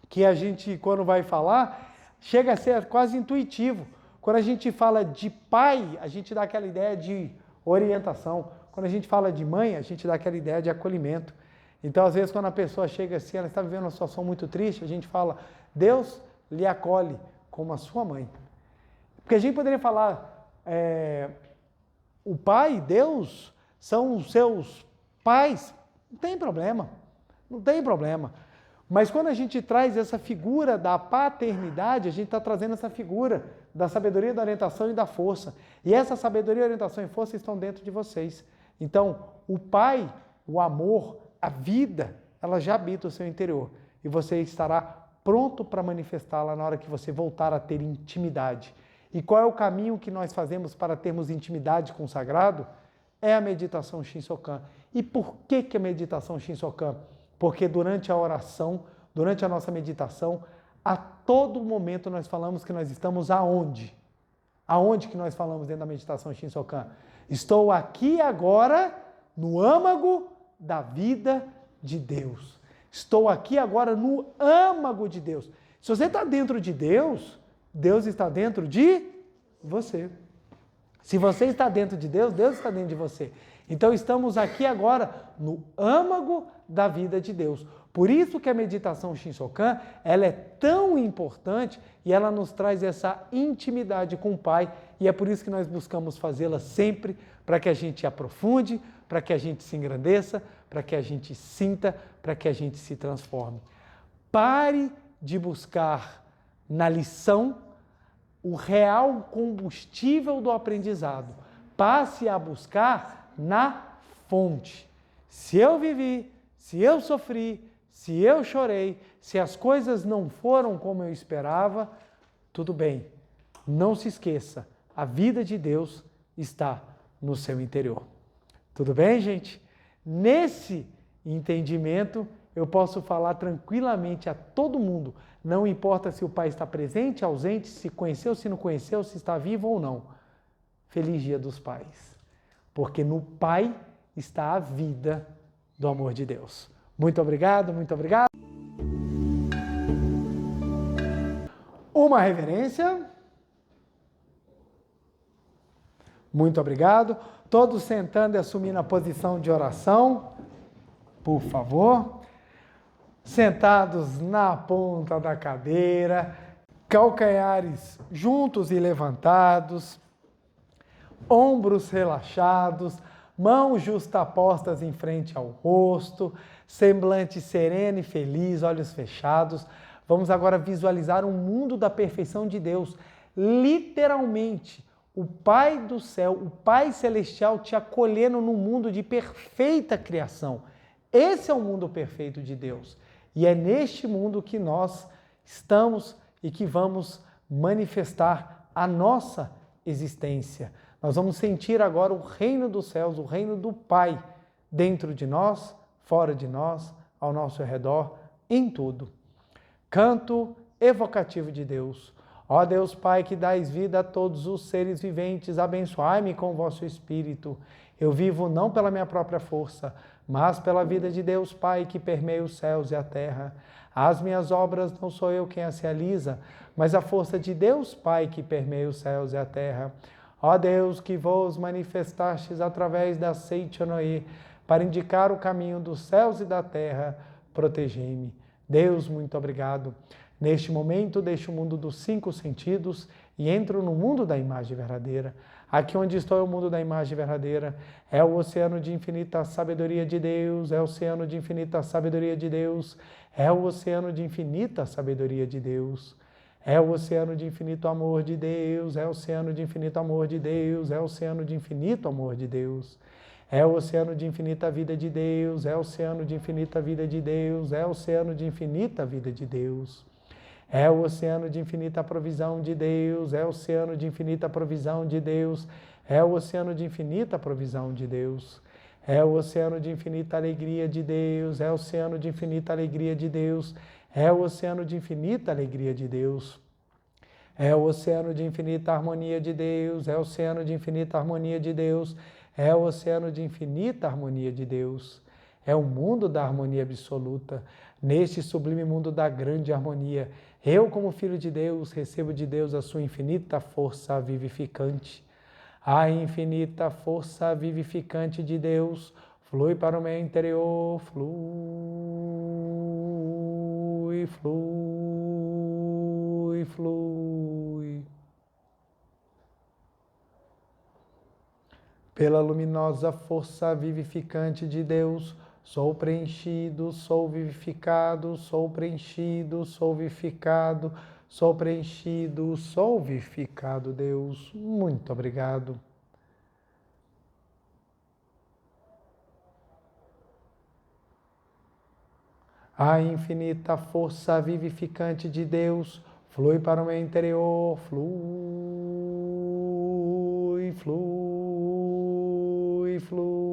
que a gente, quando vai falar, chega a ser quase intuitivo. Quando a gente fala de pai, a gente dá aquela ideia de orientação. Quando a gente fala de mãe, a gente dá aquela ideia de acolhimento. Então, às vezes, quando a pessoa chega assim, ela está vivendo uma situação muito triste, a gente fala, Deus lhe acolhe como a sua mãe. Porque a gente poderia falar, o pai, Deus, são os seus pais. Não tem problema, não tem problema. Mas quando a gente traz essa figura da paternidade, a gente está trazendo essa figura da sabedoria, da orientação e da força. E essa sabedoria, orientação e força estão dentro de vocês. Então, o pai, o amor, a vida, ela já habita o seu interior. E você estará pronto para manifestá-la na hora que você voltar a ter intimidade. E qual é o caminho que nós fazemos para termos intimidade com o sagrado? É a meditação Shinsokan. E por que a meditação Shinsokan? Porque durante a oração, durante a nossa meditação, a todo momento nós falamos que nós estamos aonde? Aonde que nós falamos dentro da meditação Shinsokan? Estou aqui agora, no âmago da vida de Deus. Estou aqui agora no âmago de Deus. Se você está dentro de Deus, Deus está dentro de você. Se você está dentro de Deus, Deus está dentro de você. Então estamos aqui agora no âmago da vida de Deus. Por isso que a meditação Shinsokan, ela é tão importante e ela nos traz essa intimidade com o Pai, e é por isso que nós buscamos fazê-la sempre, para que a gente aprofunde, para que a gente se engrandeça, para que a gente sinta, para que a gente se transforme. Pare de buscar na lição o real combustível do aprendizado. Passe a buscar na fonte. Se eu vivi, se eu sofri, se eu chorei, se as coisas não foram como eu esperava, tudo bem. Não se esqueça, a vida de Deus está no seu interior. Tudo bem, gente? Nesse entendimento, eu posso falar tranquilamente a todo mundo, não importa se o pai está presente, ausente, se conheceu, se não conheceu, se está vivo ou não. Feliz Dia dos Pais, porque no Pai está a vida do amor de Deus. Muito obrigado, muito obrigado. Uma reverência. Muito obrigado. Todos sentando e assumindo a posição de oração, por favor. Sentados na ponta da cadeira, calcanhares juntos e levantados, ombros relaxados, mãos justapostas em frente ao rosto, semblante sereno e feliz, olhos fechados. Vamos agora visualizar um mundo da perfeição de Deus. Literalmente, o Pai do céu, o Pai celestial te acolhendo num mundo de perfeita criação. Esse é o mundo perfeito de Deus. E é neste mundo que nós estamos e que vamos manifestar a nossa existência. Nós vamos sentir agora o reino dos céus, o reino do Pai, dentro de nós, fora de nós, ao nosso redor, em tudo. Canto evocativo de Deus. Ó Deus Pai, que dais vida a todos os seres viventes, abençoai-me com o vosso Espírito. Eu vivo não pela minha própria força, mas pela vida de Deus Pai, que permeia os céus e a terra. As minhas obras não sou eu quem as realiza, mas a força de Deus Pai, que permeia os céus e a terra. Ó Deus, que vos manifestastes através da Seichonoe, para indicar o caminho dos céus e da terra, protegei-me. Deus, muito obrigado. Neste momento, deixo o mundo dos 5 sentidos e entro no mundo da imagem verdadeira. Aqui onde estou é o mundo da imagem verdadeira. É o oceano de infinita sabedoria de Deus, é o oceano de infinita sabedoria de Deus, é o oceano de infinita sabedoria de Deus. É o oceano de infinito amor de Deus, é o oceano de infinito amor de Deus, é o oceano de infinito amor de Deus. É o oceano de infinita vida de Deus, é o oceano de infinita vida de Deus, é o oceano de infinita vida de Deus. É o oceano de infinita provisão de Deus, é o oceano de infinita provisão de Deus, é o oceano de infinita provisão de Deus. É o oceano de infinita alegria de Deus, é o oceano de infinita alegria de Deus, é o oceano de infinita alegria de Deus. É o oceano de infinita harmonia de Deus, é o oceano de infinita harmonia de Deus, é o oceano de infinita harmonia de Deus. É o mundo da harmonia absoluta, neste sublime mundo da grande harmonia. Eu, como filho de Deus, recebo de Deus a sua infinita força vivificante. A infinita força vivificante de Deus flui para o meu interior, flui, flui, flui. Pela luminosa força vivificante de Deus, sou preenchido, sou vivificado, sou preenchido, sou vivificado, sou preenchido, sou vivificado, Deus. Muito obrigado. A infinita força vivificante de Deus flui para o meu interior, flui, flui, flui.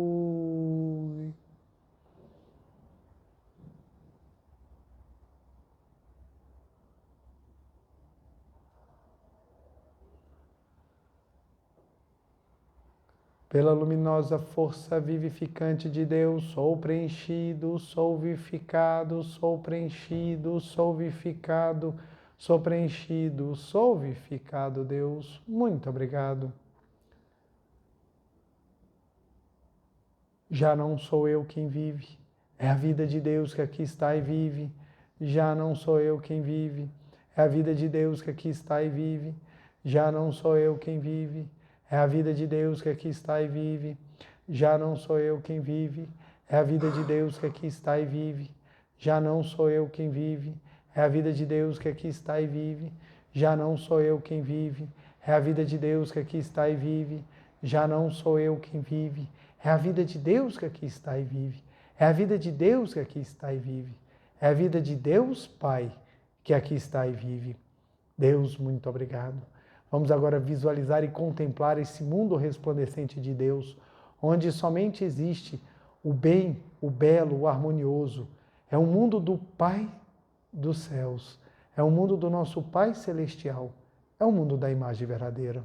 Pela luminosa força vivificante de Deus, sou preenchido, sou vivificado, sou preenchido, sou vivificado, sou preenchido, sou vivificado, Deus. Muito obrigado. Já não sou eu quem vive, é a vida de Deus que aqui está e vive. Já não sou eu quem vive, é a vida de Deus que aqui está e vive. Já não sou eu quem vive, é a vida de Deus que aqui está e vive. Já não sou eu quem vive, é a vida de Deus que aqui está e vive. Já não sou eu quem vive, é a vida de Deus que aqui está e vive. Já não sou eu quem vive, é a vida de Deus que aqui está e vive. Já não sou eu quem vive, é a vida de Deus que aqui está e vive. É a vida de Deus que aqui está e vive. É a vida de Deus Pai que aqui está e vive. Deus, muito obrigado. Vamos agora visualizar e contemplar esse mundo resplandecente de Deus, onde somente existe o bem, o belo, o harmonioso. É um mundo do Pai dos céus. É um mundo do nosso Pai celestial. É um mundo da imagem verdadeira.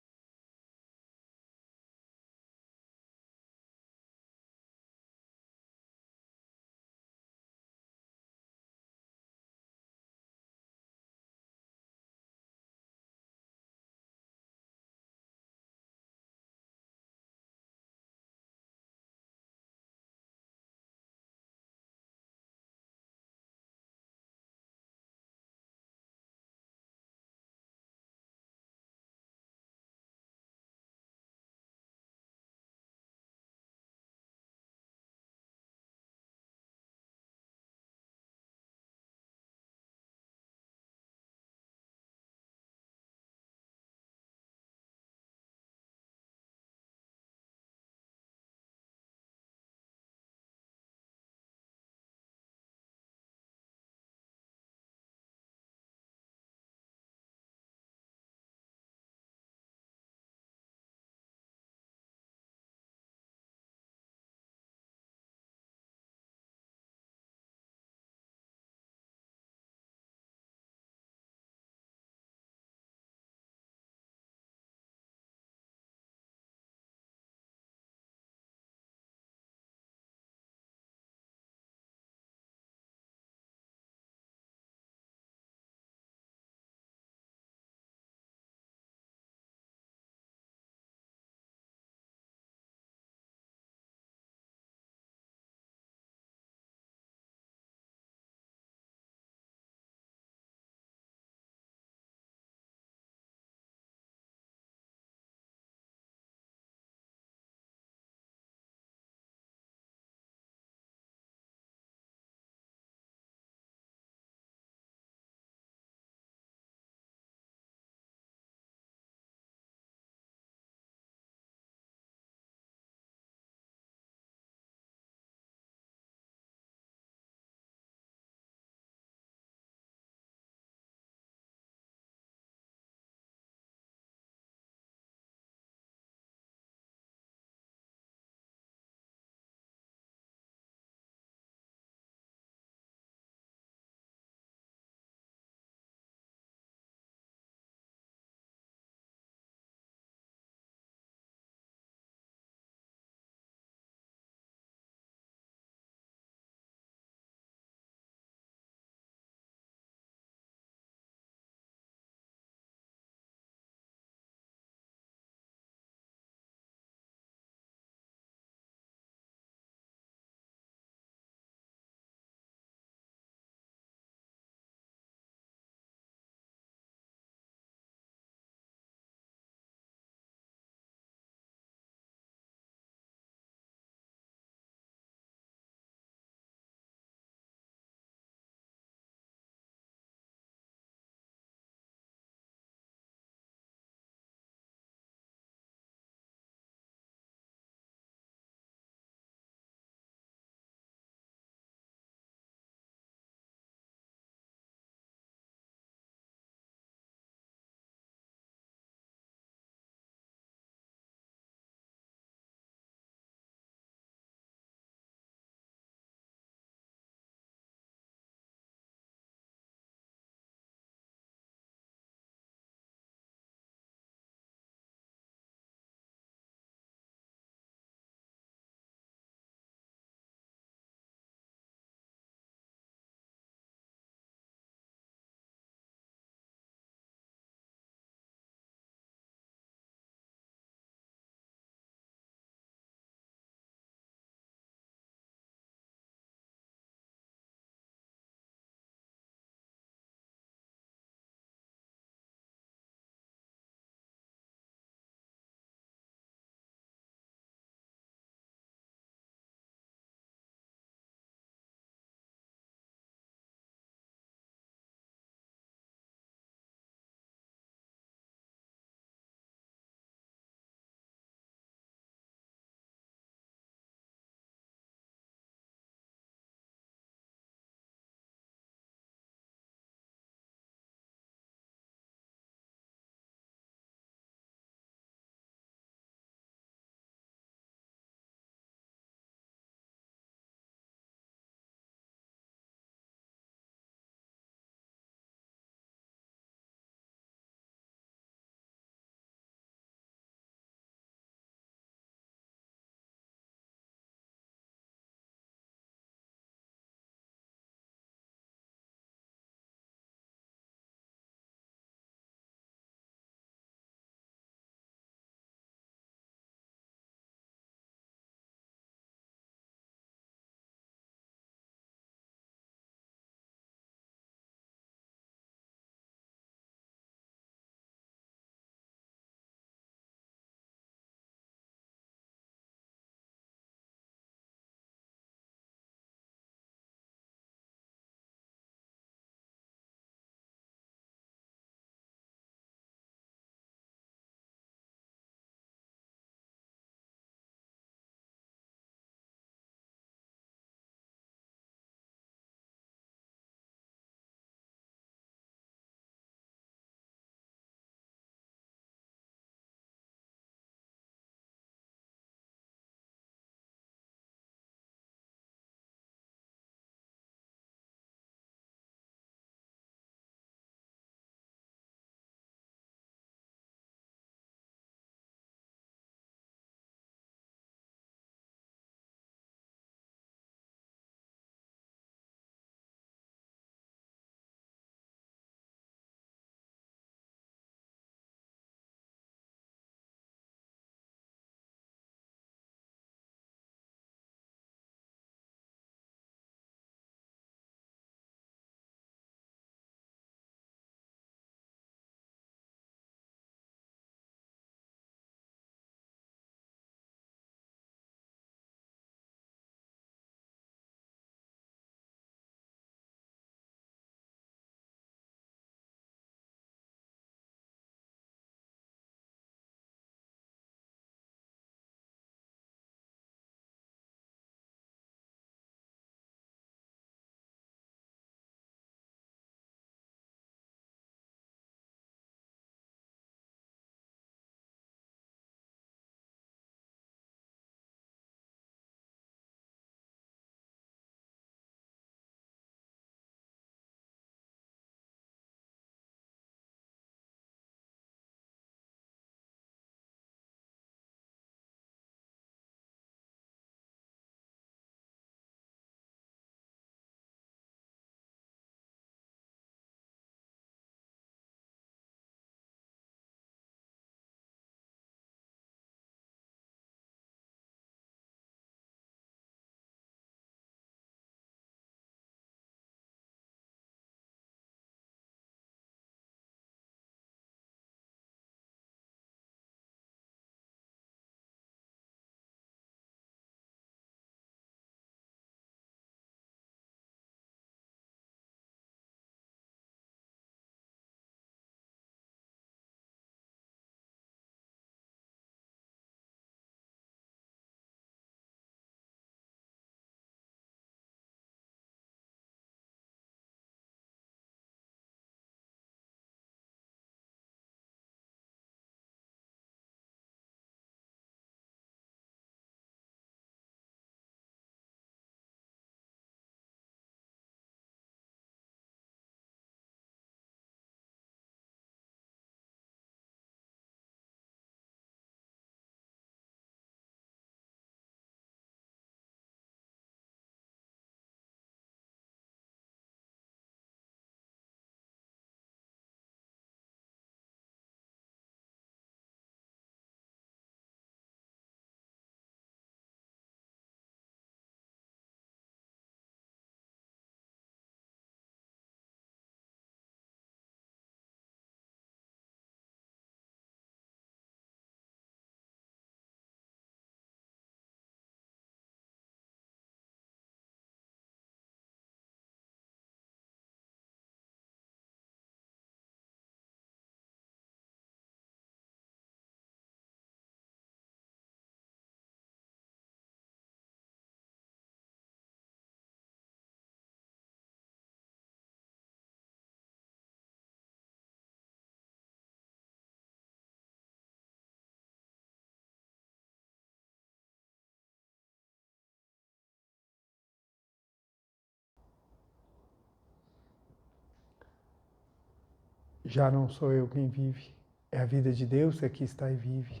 Já não sou eu quem vive, é a vida de Deus que aqui está e vive.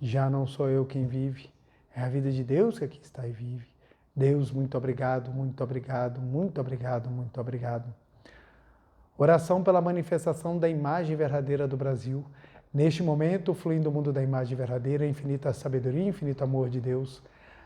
Já não sou eu quem vive, é a vida de Deus que aqui está e vive. Deus, muito obrigado, muito obrigado, muito obrigado, muito obrigado. Oração pela manifestação da imagem verdadeira do Brasil. Neste momento, fluindo o mundo da imagem verdadeira, infinita sabedoria e infinito amor de Deus.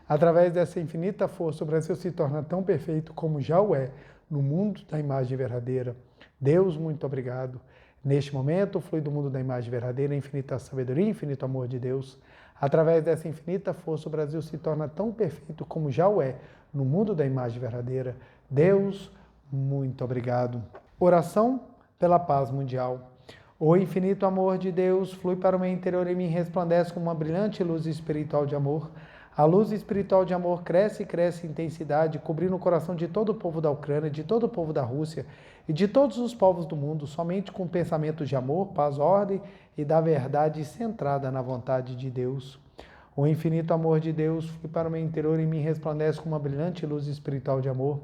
Através dessa infinita força, o Brasil se torna tão perfeito como já o é no mundo da imagem verdadeira. Deus, muito obrigado. Neste momento, flui do mundo da imagem verdadeira, infinita sabedoria e infinito amor de Deus. Através dessa infinita força, o Brasil se torna tão perfeito como já o é no mundo da imagem verdadeira. Deus, muito obrigado. Oração pela paz mundial. O infinito amor de Deus flui para o meu interior e me resplandece como uma brilhante luz espiritual de amor. A luz espiritual de amor cresce e cresce em intensidade, cobrindo o coração de todo o povo da Ucrânia, de todo o povo da Rússia e de todos os povos do mundo, somente com pensamentos de amor, paz, ordem e da verdade centrada na vontade de Deus. O infinito amor de Deus flui para o meu interior e me resplandece com uma brilhante luz espiritual de amor.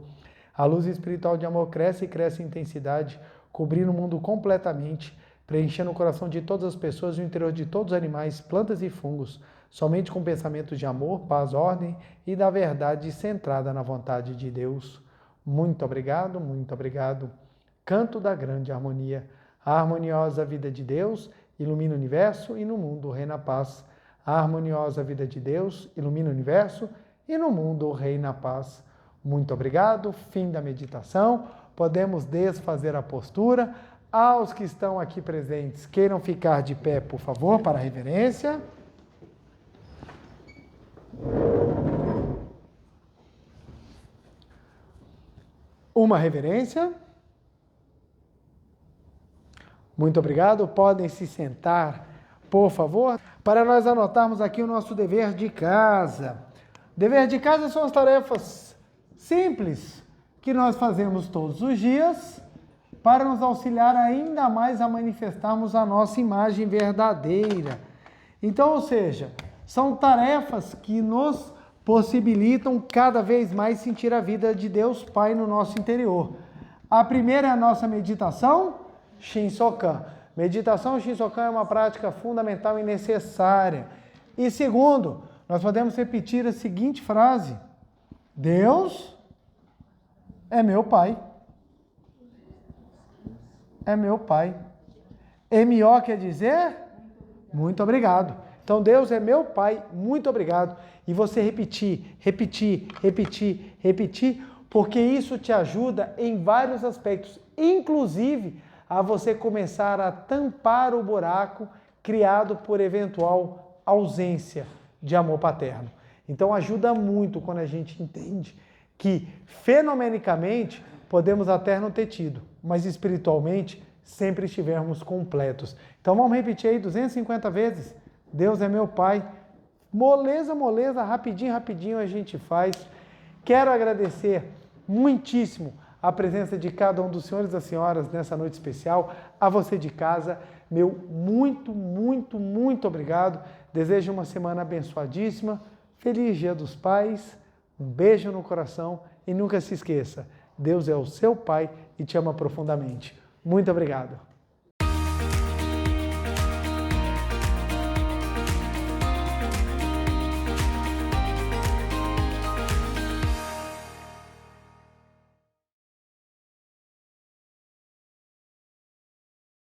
A luz espiritual de amor cresce e cresce em intensidade, cobrindo o mundo completamente, preenchendo o coração de todas as pessoas e o interior de todos os animais, plantas e fungos, somente com pensamentos de amor, paz, ordem e da verdade centrada na vontade de Deus. Muito obrigado, muito obrigado. Canto da grande harmonia. A harmoniosa vida de Deus ilumina o universo e no mundo reina a paz. A harmoniosa vida de Deus ilumina o universo e no mundo reina a paz. Muito obrigado. Fim da meditação. Podemos desfazer a postura. Aos que estão aqui presentes, queiram ficar de pé, por favor, para a reverência. Uma reverência. Muito obrigado. Podem se sentar, por favor, para nós anotarmos aqui o nosso dever de casa. Dever de casa são as tarefas simples que nós fazemos todos os dias para nos auxiliar ainda mais a manifestarmos a nossa imagem verdadeira. Então, ou seja, são tarefas que nos possibilitam cada vez mais sentir a vida de Deus Pai no nosso interior. A primeira é a nossa meditação Shinsokan. Meditação Shinsokan é uma prática fundamental e necessária. E segundo, nós podemos repetir a seguinte frase: Deus é meu Pai. É meu Pai. M.O. quer dizer? Muito obrigado. Então, Deus é meu Pai, muito obrigado. E você repetir, porque isso te ajuda em vários aspectos, inclusive a você começar a tampar o buraco criado por eventual ausência de amor paterno. Então, ajuda muito quando a gente entende que, fenomenicamente, podemos até não ter tido, mas espiritualmente sempre estivermos completos. Então vamos repetir aí 250 vezes. Deus é meu Pai. Moleza, rapidinho a gente faz. Quero agradecer muitíssimo a presença de cada um dos senhores e das senhoras nessa noite especial. A você de casa, meu muito obrigado. Desejo uma semana abençoadíssima. Feliz Dia dos Pais. Um beijo no coração e nunca se esqueça, Deus é o seu Pai e te ama profundamente. Muito obrigado.